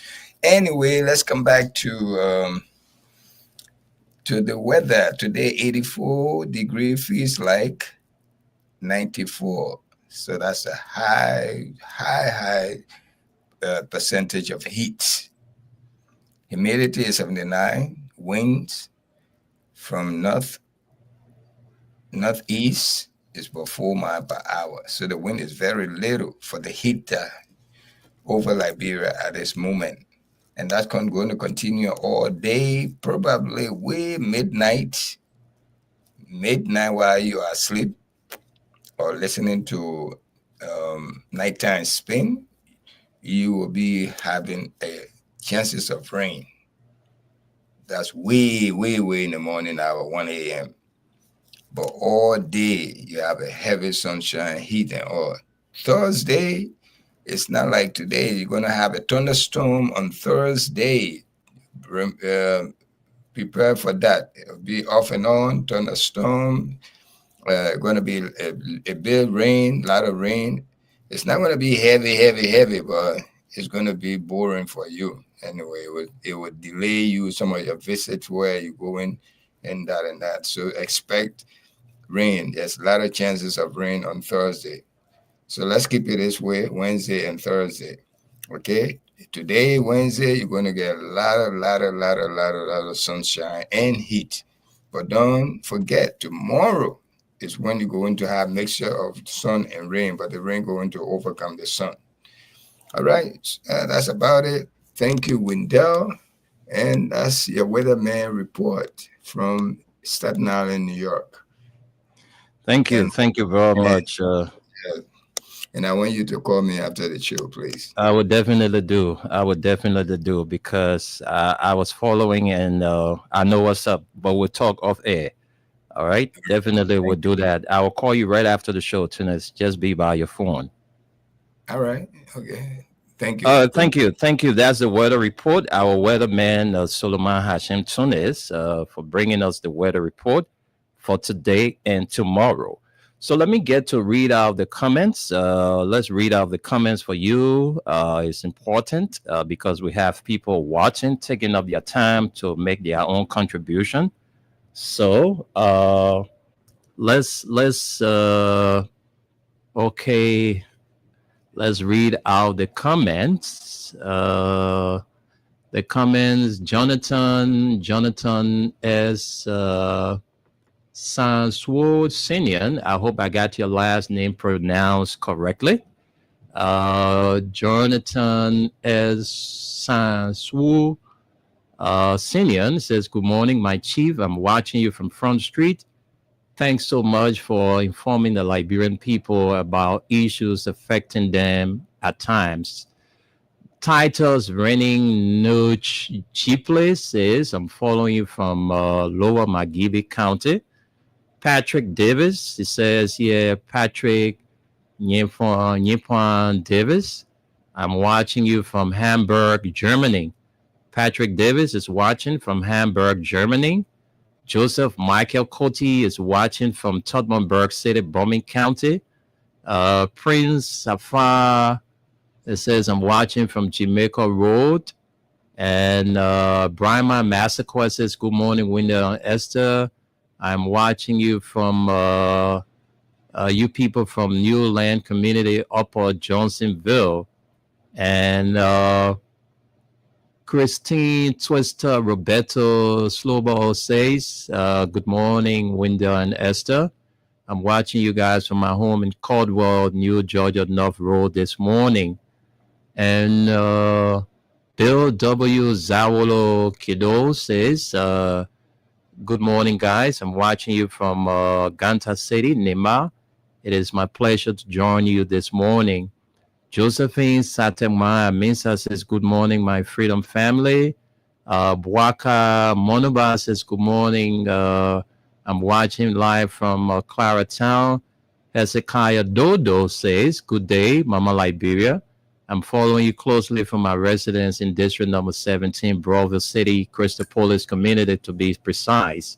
Anyway, let's come back to the weather. Today, 84 degrees feels like 94. So that's a high percentage of heat. Humidity is 79. Winds from northeast is about 4 miles per hour. So the wind is very little for the heat over Liberia at this moment. And that's going to continue all day, probably way midnight while you are asleep or listening to nighttime spin, you will be having chances of rain. That's way in the morning hour, 1 a.m. but all day you have a heavy sunshine, heat, and all. Thursday, it's not like today. You're going to have a thunderstorm on Thursday. Prepare for that. It'll be off and on, thunderstorm. Going to be a big rain, a lot of rain. It's not going to be heavy, but it's going to be boring for you. Anyway, it would delay you some of your visits where you're going and that. So expect rain. There's a lot of chances of rain on Thursday. So let's keep it this way, Wednesday and Thursday. Okay? Today, Wednesday, you're going to get a lot of sunshine and heat. But don't forget, tomorrow is when you're going to have mixture of sun and rain, but the rain going to overcome the sun. All right, that's about it. Thank you, Wendell. And that's your weatherman report from Staten Island, New York. Thank you. Thank you very much. And I want you to call me after the show, please. I would definitely do. Because I was following and I know what's up, but we'll talk off air. All right. Definitely we'll do that. I will call you right after the show, Tunis. Just be by your phone. All right. Okay. Thank you. Thank you. That's the weather report. Our weatherman, Solomon Hashem Tunis, for bringing us the weather report for today and tomorrow. So let me get to read out the comments. Let's read out the comments for you. It's important because we have people watching, taking up their time to make their own contribution. So let's read out the comments. Jonathan S. Sanswood Sinian. I hope I got your last name pronounced correctly. Jonathan S. Sanswood Sinian says, good morning, my chief. I'm watching you from Front Street. Thanks so much for informing the Liberian people about issues affecting them at times. Titus Renning Nuch Chipley says, I'm following you from Lower Magibie County. Patrick Davis, he says here, Patrick Nyepon Davis, I'm watching you from Hamburg, Germany. Patrick Davis is watching from Hamburg, Germany. Joseph Michael Coty is watching from Todmanberg City, Bombing County. Prince Safar, it says, I'm watching from Jamaica Road. And Brahma Massacre says, good morning, Winda and Esther. I'm watching you from you people from New Land Community, Upper Johnsonville. And Christine Twister Roberto Slobo says, good morning, Winda and Esther. I'm watching you guys from my home in Caldwell, New Georgia North Road this morning. And Bill W. Zawolo Kido says, good morning, guys. I'm watching you from Ganta City, Nema. It is my pleasure to join you this morning. Josephine Satema Minsa says, good morning, my freedom family. Bwaka Monoba says, good morning. I'm watching live from Claratown. Hezekiah Dodo says, good day, Mama Liberia. I'm following you closely from my residence in District Number 17, Broadville City, Christopolis community, to be precise.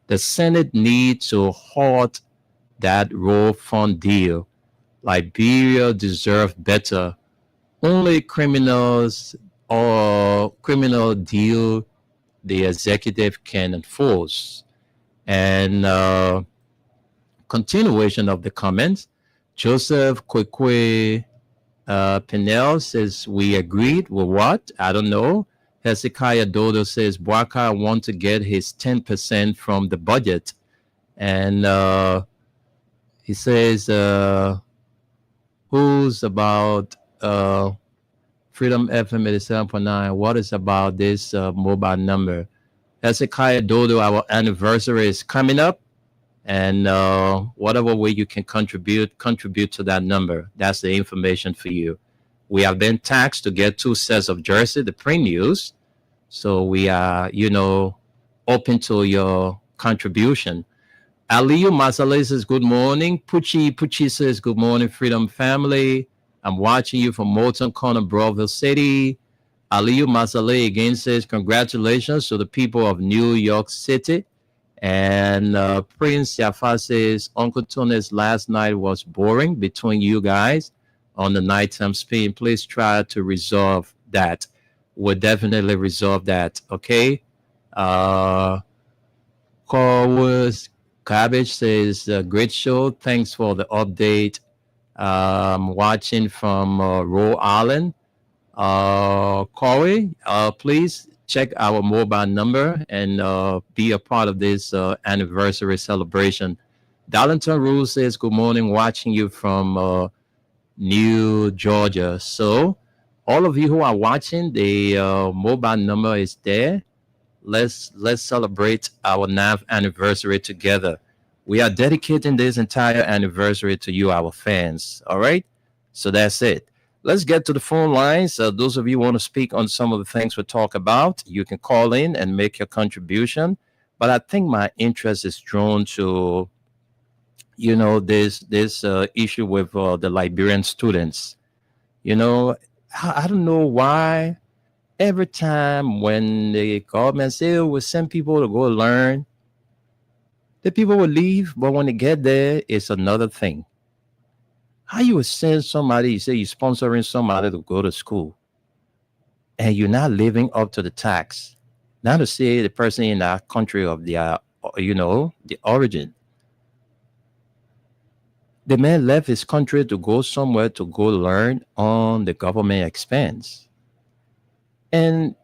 The Senate needs to halt that road fund deal. Liberia deserves better. Only criminals or criminal deal the executive can enforce. And continuation of the comments, Joseph Kwekwe Pinel says, we agreed with what? I don't know. Hezekiah Dodo says, Bwaka want to get his 10% from the budget. And he says, who's about Freedom FM 87.9? What is about this mobile number? Hezekiah Dodo, our anniversary is coming up. And whatever way you can contribute to that number. That's the information for you. We have been taxed to get 2 sets of jersey, the pre-news. So we are, open to your contribution. Aliyu Masale says, good morning. Puchi says, good morning, Freedom Family. I'm watching you from Moulton Corner, Broadville City. Aliyu Masale again says, congratulations to the people of New York City. And Prince Yafa says, Uncle Tony's last night was boring between you guys on the nighttime spin. Please try to resolve that. We'll definitely resolve that, okay? Corwus Cabbage says, great show. Thanks for the update. Watching from Rhode Island. Corey, please check our mobile number and be a part of this anniversary celebration. Darlington Rule says, good morning, watching you from New Georgia. So all of you who are watching, the mobile number is there. Let's celebrate our 9th anniversary together. We are dedicating this entire anniversary to you, our fans. All right. So that's it. Let's get to the phone lines. Those of you who want to speak on some of the things we talk about, you can call in and make your contribution. But I think my interest is drawn to, you know, this issue with the Liberian students. You know, I don't know why every time when the government say, oh, we'll send people to go learn, the people will leave. But when they get there, it's another thing. How you would send somebody, you say you're sponsoring somebody to go to school, and you're not living up to the tax. Not to say the person in that country of their, you know, the origin. The man left his country to go somewhere to go learn on the government expense. And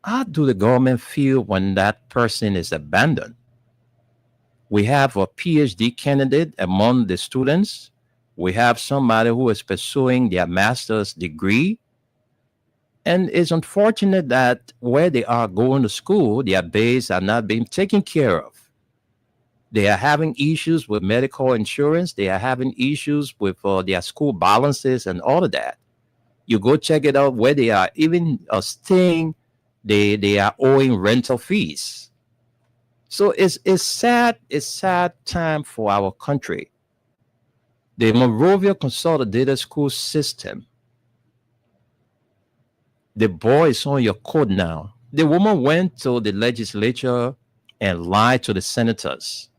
how do the government feel when that person is abandoned? We have a PhD candidate among the students. We have somebody who is pursuing their master's degree. And it's unfortunate that where they are going to school, their base are not being taken care of. They are having issues with medical insurance. They are having issues with their school balances and all of that. You go check it out where they are even staying, they are owing rental fees. So it's sad time for our country. The Monrovia Consolidated School System, the boy is on your code now. The woman went to the legislature and lied to the senators.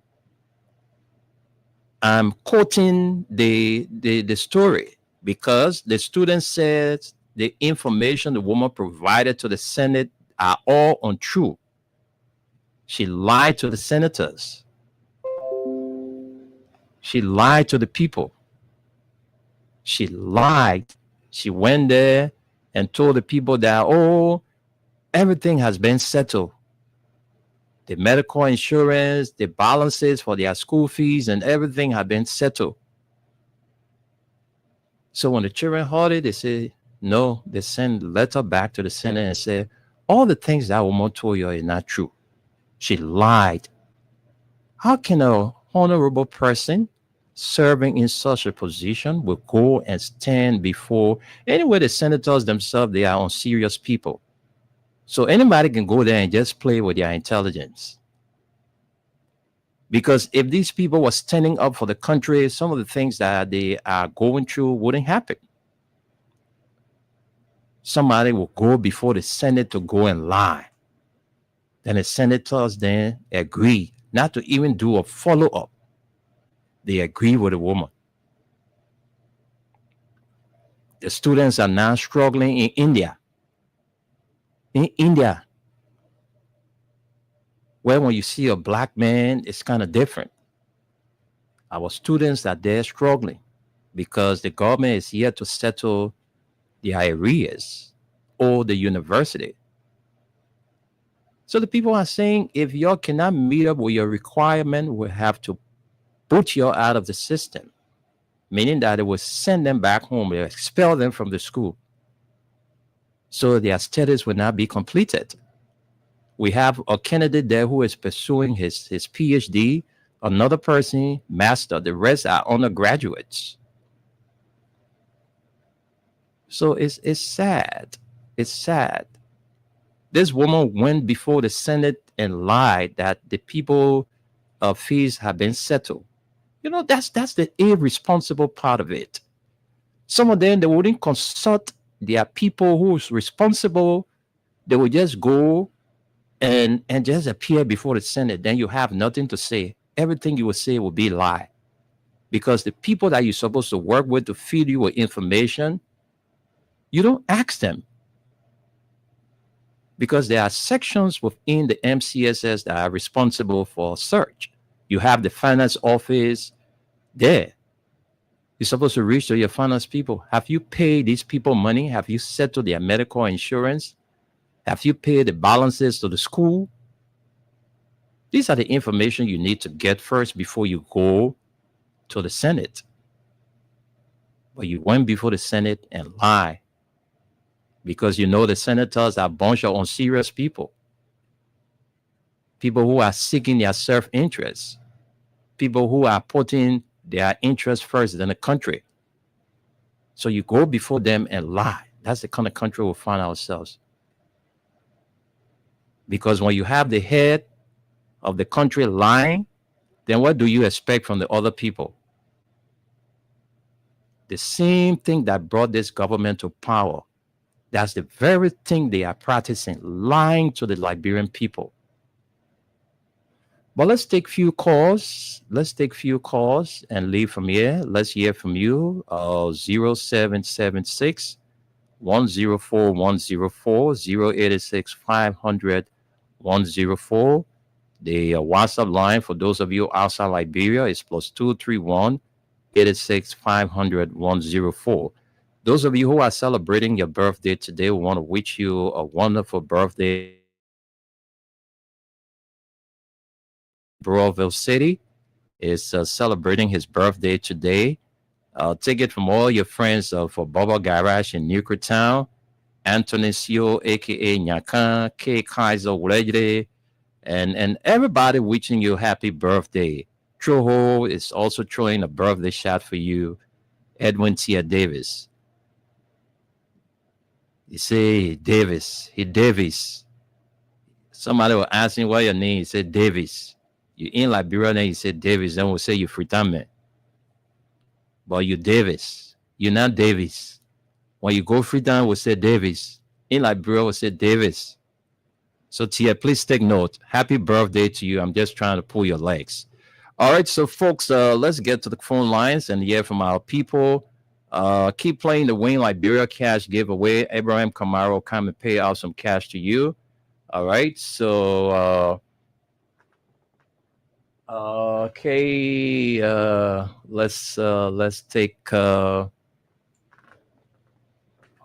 I'm quoting the story because the student said the information the woman provided to the Senate are all untrue. She lied to the senators. She lied to the people. She lied. She went there and told the people that, oh, everything has been settled. The medical insurance, the balances for their school fees and everything have been settled. So when the children heard it, they say, no, they send a letter back to the Senate and say, all the things that woman told you are not true. She lied. How can an honorable person serving in such a position will go and stand before, anyway, the senators themselves, they are unserious people. So anybody can go there and just play with their intelligence. Because if these people were standing up for the country, some of the things that they are going through wouldn't happen. Somebody will go before the Senate to go and lie. Then the senators then agree not to even do a follow-up. They agree with the woman. The students are now struggling in India. In India, where when you see a black man, it's kind of different. Our students are there struggling because the government is here to settle the arrears or the university. So the people are saying, if you cannot meet up with your requirement, we have to put you out of the system, meaning that it will send them back home, will expel them from the school. So their studies will not be completed. We have a candidate there who is pursuing his PhD, another person, master, the rest are undergraduates. So it's sad. It's sad. This woman went before the Senate and lied that the people fees have been settled. You know, that's the irresponsible part of it. Some of them, they wouldn't consult their people who's responsible. They would just go and just appear before the Senate. Then you have nothing to say. Everything you will say will be lie. Because the people that you're supposed to work with to feed you with information, you don't ask them. Because there are sections within the MCSS that are responsible for search. You have the finance office there. You're supposed to reach to your finance people. Have you paid these people money? Have you settled their medical insurance? Have you paid the balances to the school? These are the information you need to get first before you go to the Senate. But you went before the Senate and lied. Because you know the senators are a bunch of unserious people. People who are seeking their self-interest. People who are putting their interests first than the country. So you go before them and lie. That's the kind of country we'll find ourselves. Because when you have the head of the country lying, then what do you expect from the other people? The same thing that brought this government to power. That's the very thing they are practicing, lying to the Liberian people. But let's take few calls. Let's take few calls and leave from here. Let's hear from you. 0776 104 104 0886 500 104. The WhatsApp line for those of you outside Liberia is +231 886 500 104. Those of you who are celebrating your birthday today, we want to wish you a wonderful birthday. Broadville City is celebrating his birthday today. Take it from all your friends for Baba Garage in Newcretown, Anthony Sio, aka Nyakan, K. Kaiser Ulegre, and everybody wishing you happy birthday. Troho is also throwing a birthday shot for you. Edwin Tia Davis. You say Davis. He Davis. Somebody will ask him what your name. He said Davis. You in Liberia, then you say Davis. Then we'll say you Freetown. But you Davis. You're not Davis. When you go Freetown, we'll say Davis. In Liberia, we'll say Davis. So Tia, please take note. Happy birthday to you. I'm just trying to pull your legs. All right, so folks, let's get to the phone lines and hear from our people. Keep playing the Win Liberia cash giveaway. Abraham Camaro come and pay out some cash to you. All right, so okay, let's take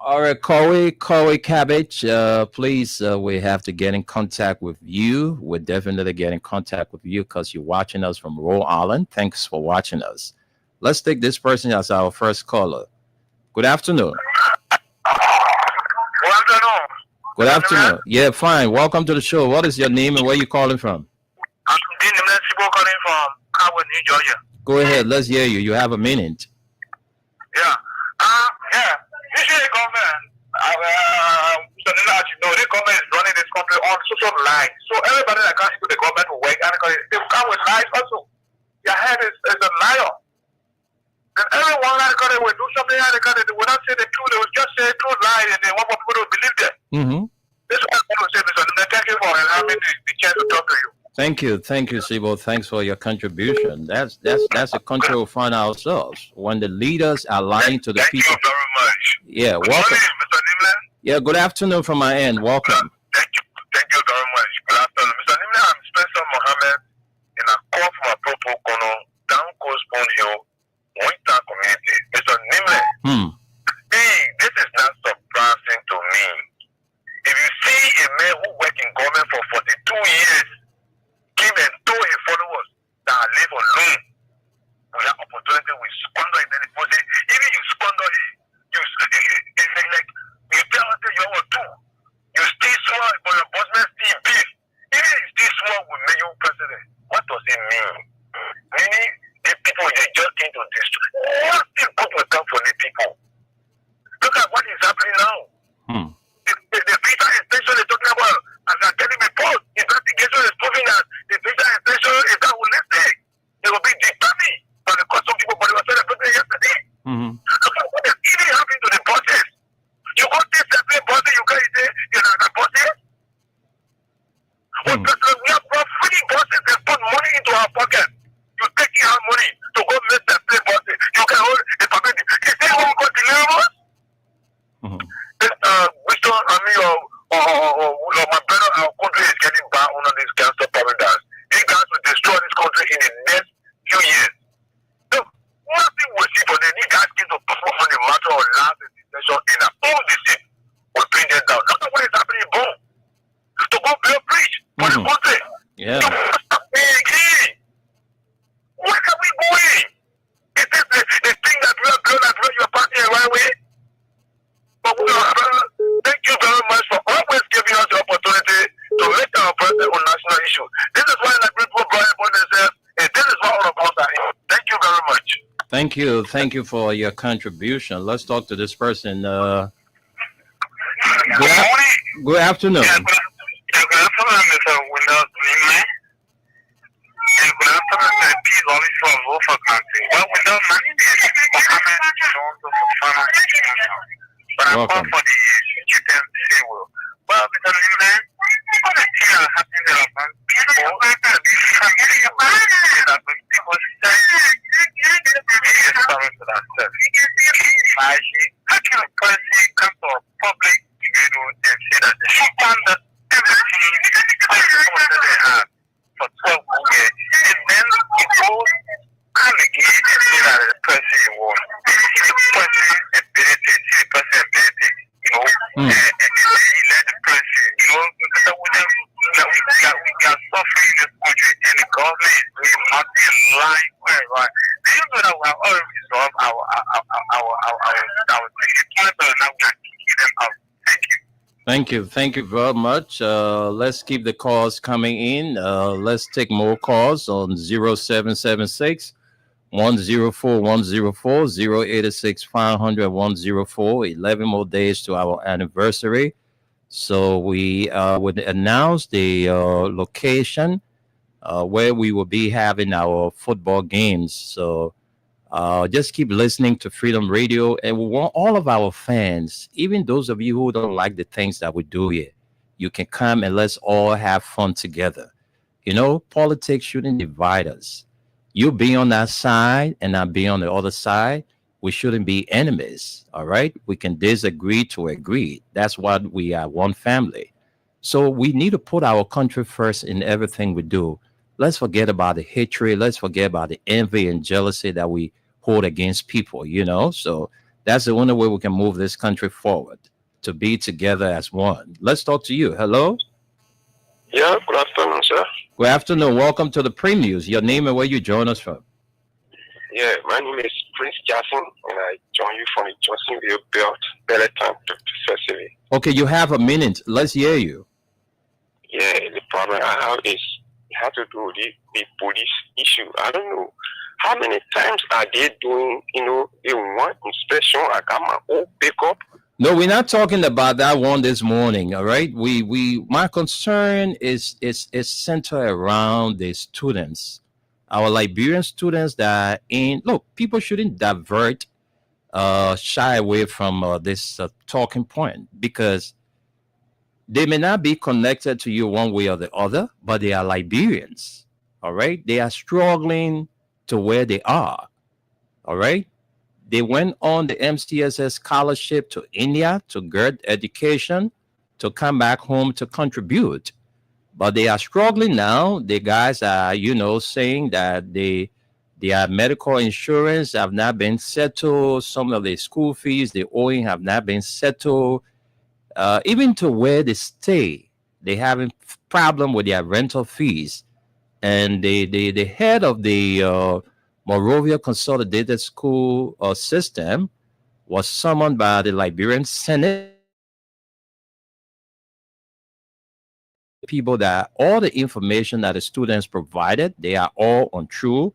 all right, Corey Cabbage, please, we have to get in contact with you. We're definitely get in contact with you because you're watching us from Rhode Island. Thanks for watching us. Let's take this person as our first caller. Good afternoon. Good afternoon. Good afternoon. Yeah, fine. Welcome to the show. What is your name and where you calling from? I'm calling from Howard, New Georgia. Go ahead. Let's hear you. You have a minute. Yeah. Yeah. Usually the government, the government is running this country on social lies. So everybody that comes to the government will work and they come with lies also. Your head is a liar. And everyone that will do something they will not say the truth, they will just say true lie and they want people to believe them. Mm-hmm. This is what I want to say, Mr. Nime. Thank you for having the chance to talk to you. Thank you, Sibo. Thanks for your contribution. That's a country we'll find ourselves when the leaders are lying to the people. Thank you very much. Yeah, welcome. Mr. Nimle. Yeah, good afternoon from my end. Welcome. Thank you very much. Good afternoon, Mr. Nimle. I'm Spencer Mohammed in a call from a Propo Kono, down Coast Bone Hill, Moita community. Mr. Nimle. This is not surprising to me. If you see a man who worked in government for 42 years, came and told his followers that I live alone, we have opportunity, we squander it, then even you squander it, it's like you tell us that you are two. You still small, but your boss man still big. Even if you still small, we make you president. What does it mean? Meaning, the people they just came to destroy. Nothing good will come for the people. Look at what is happening now. The visa inspection is talking about, as I'm telling reports, investigation is proving that the visa inspection is that will list Mm-hmm. What is really happening to the buses? You go to separate buses, you guys say you're not a buses? Well, President, we have brought free buses and put money into our pocket. You taking our money to go make separate buses. You can hold the permit. Is there one going to deliver us? Wisdom, I mean, my brother, our country is getting back under this gangster paradise. These guys will destroy this country in the next few years. So, nothing will see for them. These guys need to perform on the matter of last decision in our own district. Will bring them down. That's what is happening in Bone. To go build a bridge for the country. Yeah. Where are we going? Is this the thing that we are building that you are passing the right way? But thank you very much for always giving us the opportunity to make our presence on national issue. This is why like people brought upon themselves, and this is what all of us are in. Thank you very much. Thank you. Thank you for your contribution. Let's talk to this person. Good afternoon. Good afternoon, Mr. Windows. Good afternoon, Mr. Peace, all is from Wolfer Country. Well, without money, but I'm Welcome. for the chicken table. Well, Mr. Newland, what is here happening there among people that be family that when people say, yes, sorry to that stuff. How can a person come to a public and say that they should under everything they have for 12 years, and then it goes and again and say that the person won. See the person ability, you know, and he let the person, you know, so we are suffering in this country, and the government is doing nothing like right. Do you know that we have already resolved our thing, but now we are kicking them out? Thank you. Thank you. Thank you very much. Let's keep the calls coming in. Let's take more calls on 0776 104 104 086 500 104. 11 more days to our anniversary. So we would announce the location where we will be having our football games. So just keep listening to Freedom Radio, and we want all of our fans, even those of you who don't like the things that we do here, you can come and let's all have fun together. You know, politics shouldn't divide us. You be on that side and I be on the other side. We shouldn't be enemies. All right. We can disagree to agree. That's why we are one family. So we need to put our country first in everything we do. Let's forget about the hatred. Let's forget about the envy and jealousy that we hold against people, you know. So that's the only way we can move this country forward, to be together as one. Let's talk to you. Hello. Yeah, good afternoon, sir. Good afternoon. Welcome to the Pre-News. Your name and where you join us from. Yeah, my name is Prince Jackson, and I join you from the Johnsonville Belt, Belleton, precisely. Okay, you have a minute. Let's hear you. Yeah, the problem I have is it has to do with the police issue. I don't know how many times are they doing, you know, they want inspection. I got my own pickup. No, we're not talking about that one this morning. All right. My concern is centered around the students, our Liberian students that are in. Look, people shouldn't divert, shy away from this talking point, because they may not be connected to you one way or the other, but they are Liberians. All right. They are struggling to where they are. All right. They went on the MCSS scholarship to India to get education, to come back home to contribute. But they are struggling now. The guys are, you know, saying that their medical insurance have not been settled. Some of the school fees they owing have not been settled. Even to where they stay, they have a problem with their rental fees. And the head of the Monrovia Consolidated School system was summoned by the Liberian Senate. People that all the information that the students provided, they are all untrue.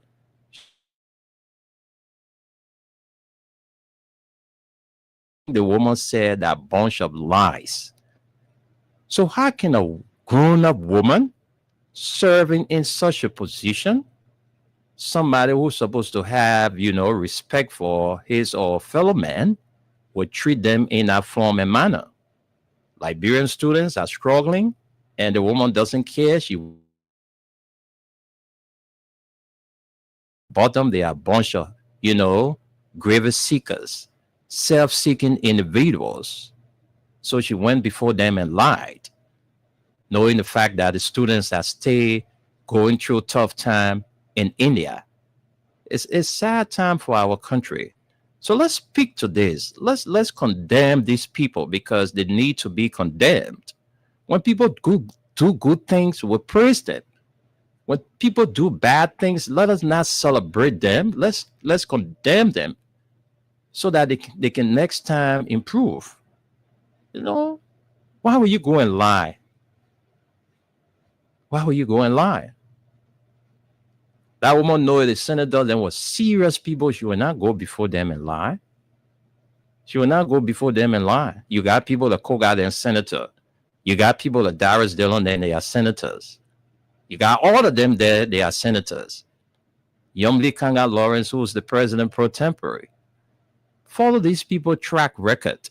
The woman said that bunch of lies. So how can a grown-up woman serving in such a position somebody who's supposed to have, respect for his or fellow man would treat them in that form and manner. Liberian students are struggling and the woman doesn't care. She bottom, they are a bunch of, grievous seekers, self-seeking individuals. So she went before them and lied, knowing the fact that the students that stay going through a tough time in India. It's sad time for our country. So let's speak to this. Let's condemn these people because they need to be condemned. When people do good things, we praise them. When people do bad things, let us not celebrate them. Let's condemn them so that they can next time improve. Why would you go and lie? Why would you go and lie? That woman know the senator then was serious people. She will not go before them and lie. She will not go before them and lie. You got people that Koga and senator. You got people that Darius Dillon, then they are senators. You got all of them there, they are senators. Yomli Kanga Lawrence, who's the president pro tempore. Follow these people track record.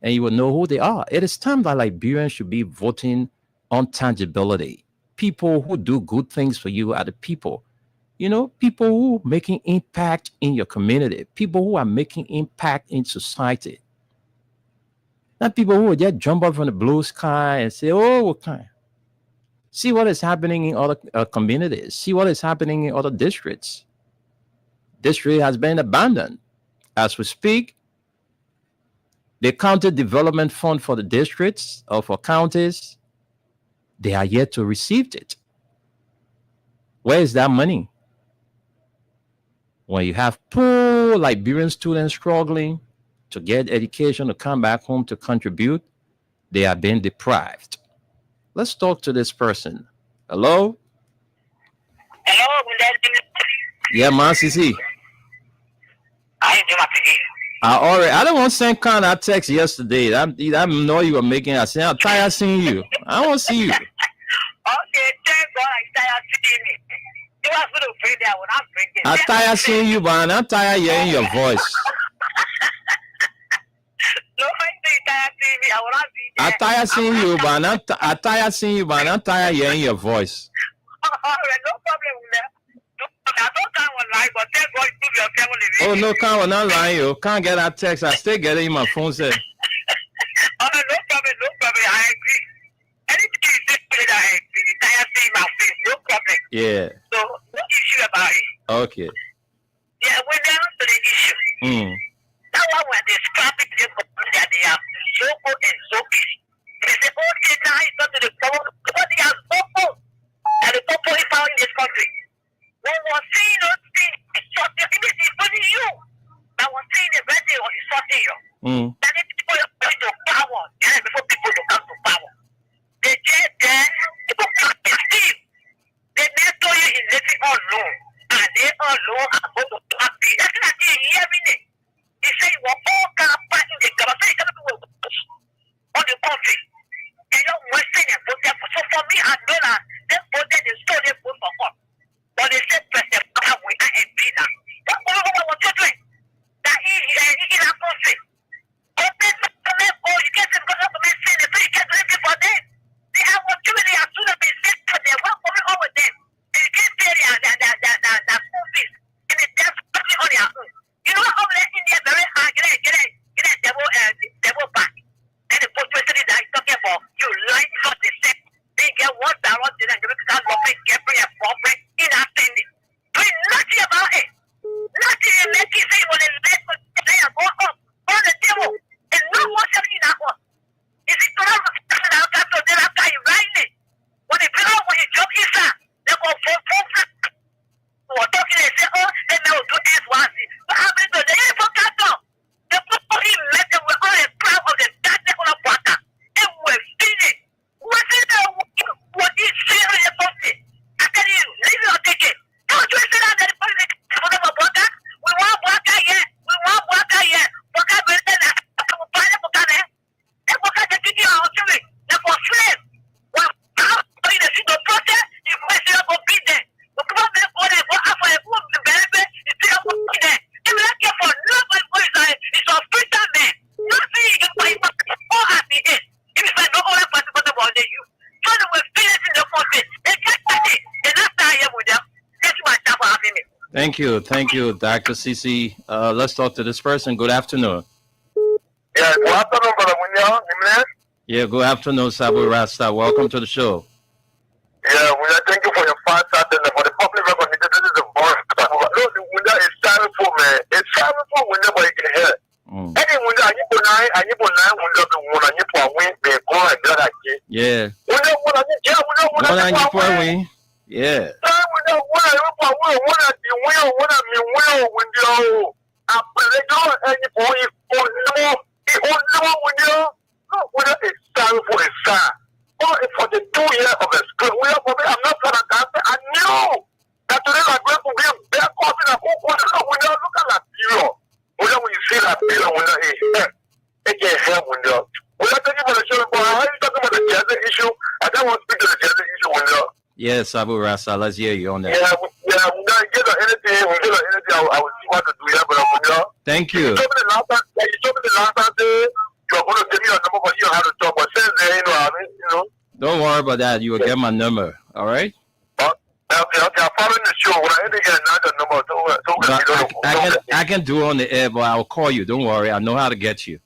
And you will know who they are. It is time that Liberians should be voting on tangibility. People who do good things for you are the people. People who are making impact in your community. People who are making impact in society. Not people who will just jump up from the blue sky and say, oh, okay. See what is happening in other communities. See what is happening in other districts. District has been abandoned. As we speak, the county development fund for the districts or for counties, they are yet to receive it. Where is that money? When you have poor Liberian students struggling to get education, to come back home to contribute, they are being deprived. Let's talk to this person. Hello? Hello, yeah, man, Sisi. I don't want to send kind of text yesterday. I know you were making. I said, I'm tired of seeing you. I don't want to see you. Okay, thank God I'm tired of seeing me. You want to bring that when I'm bringing. I'm tired of seeing you, man. I'm tired of hearing your voice. No, I'm tired of seeing you, man. I'm tired of seeing you, man. I'm tired of hearing your voice. All right, no problem with that. I don't count online, but thank God you your family. Oh, no, can't not lying, you. Can't get that text. I still get it in my phone set. Oh, no problem. I agree. Anything you say, I agree. I have seen my face, no problem. Yeah. So, no issue about it. Okay. Yeah, we're down to the issue. That one when they scrap it, they have so good and so busy. They say, okay, now it's not to the problem, but they are so good. And the people is found in this country. When we're seeing those things, it's sorting, it's only you. But we're seeing the radio or it's sorting you. That if people are going to power, before people to come to power. They get there, people can't receive. They mentor you in letting all low. And they all low and go to happy. That's not every day. They say we're all kind of fighting the government. So you cannot do on the country. They don't Western and vote there. So for me, I know that they voted, they stole their vote for God. But they said President Biden will not be now. That's what our children. That in our country. Thank you, Dr. CC. Let's talk to this person. Good afternoon. Yeah, good afternoon, Brother Munya. Yeah, good afternoon, Sabu Rasta. Welcome to the show. Yeah, thank you for your fast and for the public recognition. This is the voice. Look, the window is sorrowful, man. It's sorrowful whenever you can hear. Any window, you put nine, and you put nine windows to one, and you put win, they go and do that. Yeah. Window, win. Yeah. For the 2 years of the school, I'm not going to I knew that today I'm going to be a bear coffee and look at that period. When you see that period, it can help window. We're not talking about the show, but how are you talking about the gender issue? I don't want to speak to the gender issue window. Yes, Abu Rasa, let's hear you on that. Yeah, we don't get anything. We get anything. I will see what to do here, but thank you. You told me the last time, you're going to give me your number, but you don't have to talk. But since then, Don't worry about that. You will get my number. All right. Okay. I'm following the show. When I get another number, I can do it on the air, but I'll call you. Don't worry. I know how to get you.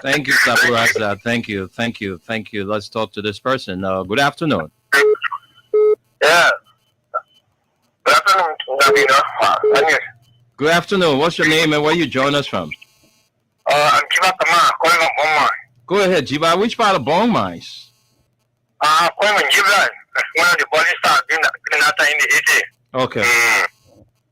Thank you, Sabu Rasa. Thank you. Let's talk to this person. Good afternoon. Yeah. Good afternoon, Davina. Good afternoon. What's your name and where you join us from? I'm Jiba Kama, calling from Bong. Go ahead, Jiba. Which part of Bong Mines? Calling from Jiba. One of the body stars in the 80s. Okay.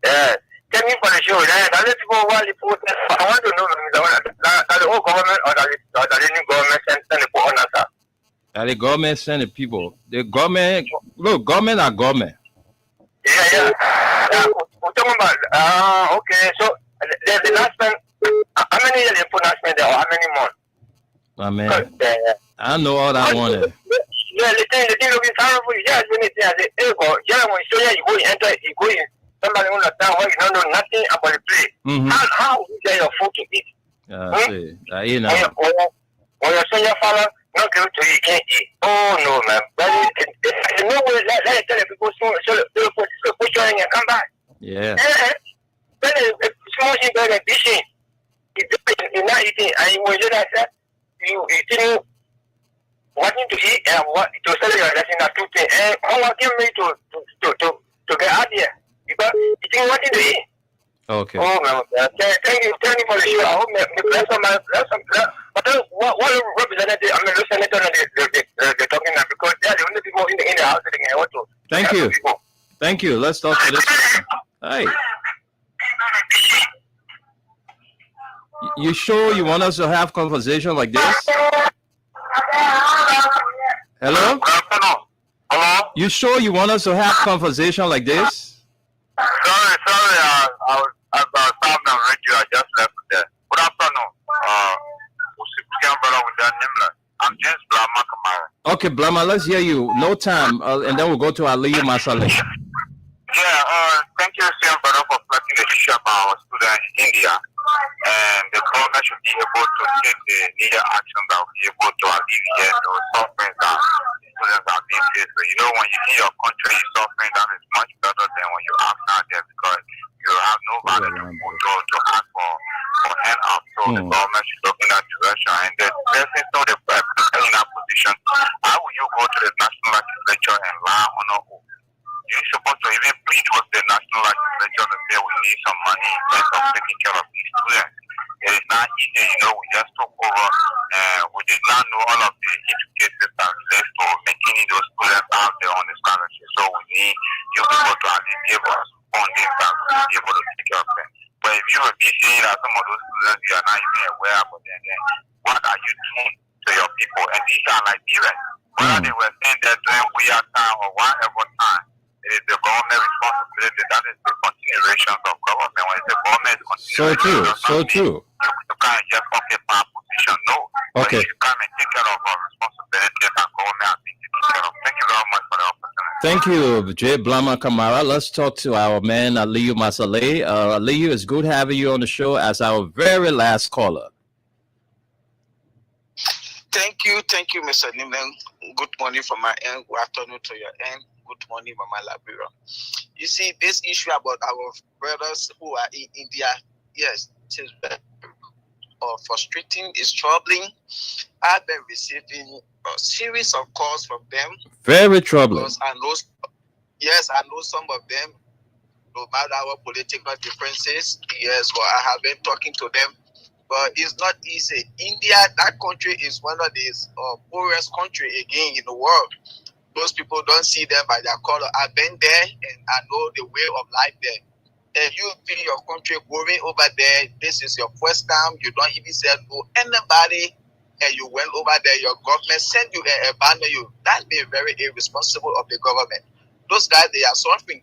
Yeah. Tell me for the show. Let's go while you put it. I want to know the whole government or the new government send the people on us. The government send the people. The government, look, government are government. Yeah. We're talking about, okay, so the last man, how many years they put last man there or how many months? My man, I know all that one. Yeah, the thing looking powerful. Yeah, when when you show you go enter, you go in. Somebody on the town where you don't know nothing about the place. Mm-hmm. How you get your food to eat? You know. When you say your father, not give it to you, can't eat. Oh no, man. There's no way. Let tell the people so put you in and come back. Yeah. Then small thing better fishing. You're not eating, and when you that you eating wanting to eat and what to sell your lesson at 2 things. And how give me to get out here because eating wanting to eat. Okay. Oh man, thank you for the show. I hope bless some. But what representative? I mean, senator, they're talking now because they're the only people in the house sitting here. Thank you. Let's talk to this. Hey. You sure you want us to have conversation like this? Hello? Hello? You sure you want us to have conversation like this? Sorry. I was stopping on radio. I just left there. Good afternoon. I'm James Blama Kamara. Okay, Blama, let's hear you. No time, and then we'll go to Aliyu Masale. Yeah, thank you, Sam, for flashing the issue about our students in India. And the government should be able to take the needed action that will be able to alleviate those suffering that students are being faced with. You know, when you see your country is suffering, that is much better than when you ask out there because you have nobody to ask for hand out. So the government should look in that direction. And the person is not in that position. How will you go to the national legislature and lie on a who? You're supposed to even plead with the national legislature to say we need some money in terms of taking care of these students. It is not easy, you know, we just took over and we did not know all of the cases that relate to maintaining those students out there on the scholarship. So we need you people to at least give us funding that will be able to take care of them. But if you are seeing that some of those students you are not even aware of them, then what are you doing to your people? And these are Liberians. Whether they were saying that during weird time or whatever time, it is the government responsibility. That is the continuation of government. When the government is continuing, So true. You can't just occupy a position. No. Okay. But you come and take care of our responsibilities and government has been taken care of. Thank you very much for the opportunity. Thank you, J. Blama Kamara. Let's talk to our man, Aliyu Masale. Aliyu, it's good having you on the show as our very last caller. Thank you, Mr. Nimlen. Good morning from my end. Good afternoon to your end. Good morning, Mama Labira. You see, this issue about our brothers who are in India, yes, it is very frustrating, it's troubling. I've been receiving a series of calls from them. Very troubling. Because I know some of them, no matter our political differences, yes, but I have been talking to them. But it's not easy. India, that country is one of these poorest country again in the world. Those people don't see them by their color. I've been there and I know the way of life there. And you feel your country going over there, this is your first time, you don't even say no anybody, and you went over there, your government sent you and abandoned you. That's been very irresponsible of the government. Those guys, they are suffering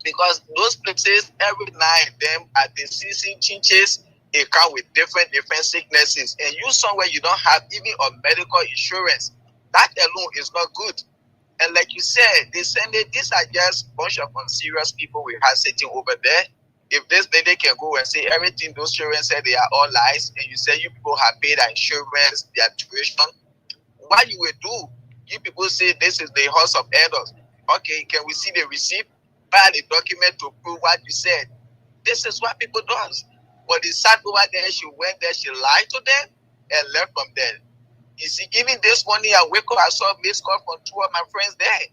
because those places, every night, them are diseasing chinches, they come with different sicknesses. And you somewhere you don't have even a medical insurance. That alone is not good. And like you said, they send it, these are just a bunch of unserious people we have sitting over there. If this lady can go and say everything those children said they are all lies, and you say you people have paid their insurance, their tuition, what you will do? You people say this is the house of elders. Okay, can we see the receipt? File a document to prove what you said. This is what people do. But they sat over there, she went there, she lied to them, and left from there. You see, even this morning I wake up, I saw a missed call from two of my friends there.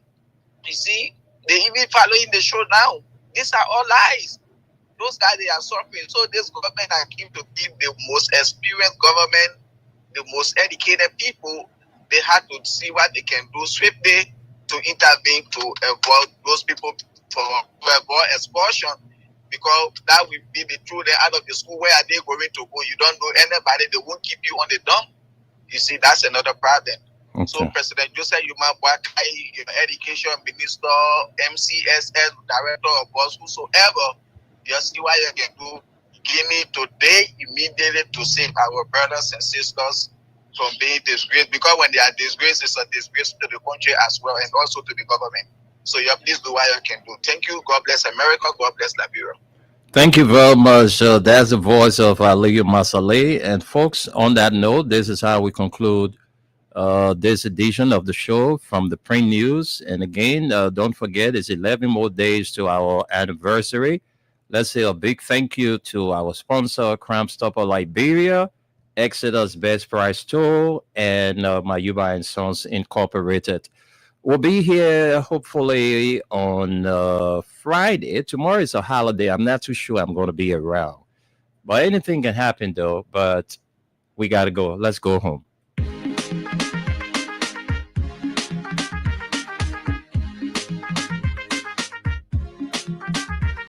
You see, they even following the show now. These are all lies. Those guys, they are suffering. So this government I came to be the most experienced government, the most educated people. They had to see what they can do swiftly to intervene to avoid those people to avoid expulsion. Because that will be the truth. They're out of the school. Where are they going to go? You don't know anybody. They won't keep you on the dump. You see, that's another problem. Okay. So President Joseph Yuma Boakai, Education Minister, MCSS, Director of Boss, whosoever, you see what you can do. Guinea today, immediately to save our brothers and sisters from being disgraced. Because when they are disgraced, it's a disgrace to the country as well and also to the government. So yeah, please do what you can do. Thank you. God bless America. God bless Liberia. Thank you very much. That's the voice of Aliyu Masale. And folks, on that note, this is how we conclude this edition of the show from the Print News. And again, don't forget, it's 11 more days to our anniversary. Let's say a big thank you to our sponsor, Crime Stopper Liberia, Exodus Best Price Tool, and Mayuba & Sons Incorporated. We'll be here hopefully on Friday. Tomorrow is a holiday. I'm not too sure I'm going to be around. But anything can happen, though. But we got to go. Let's go home.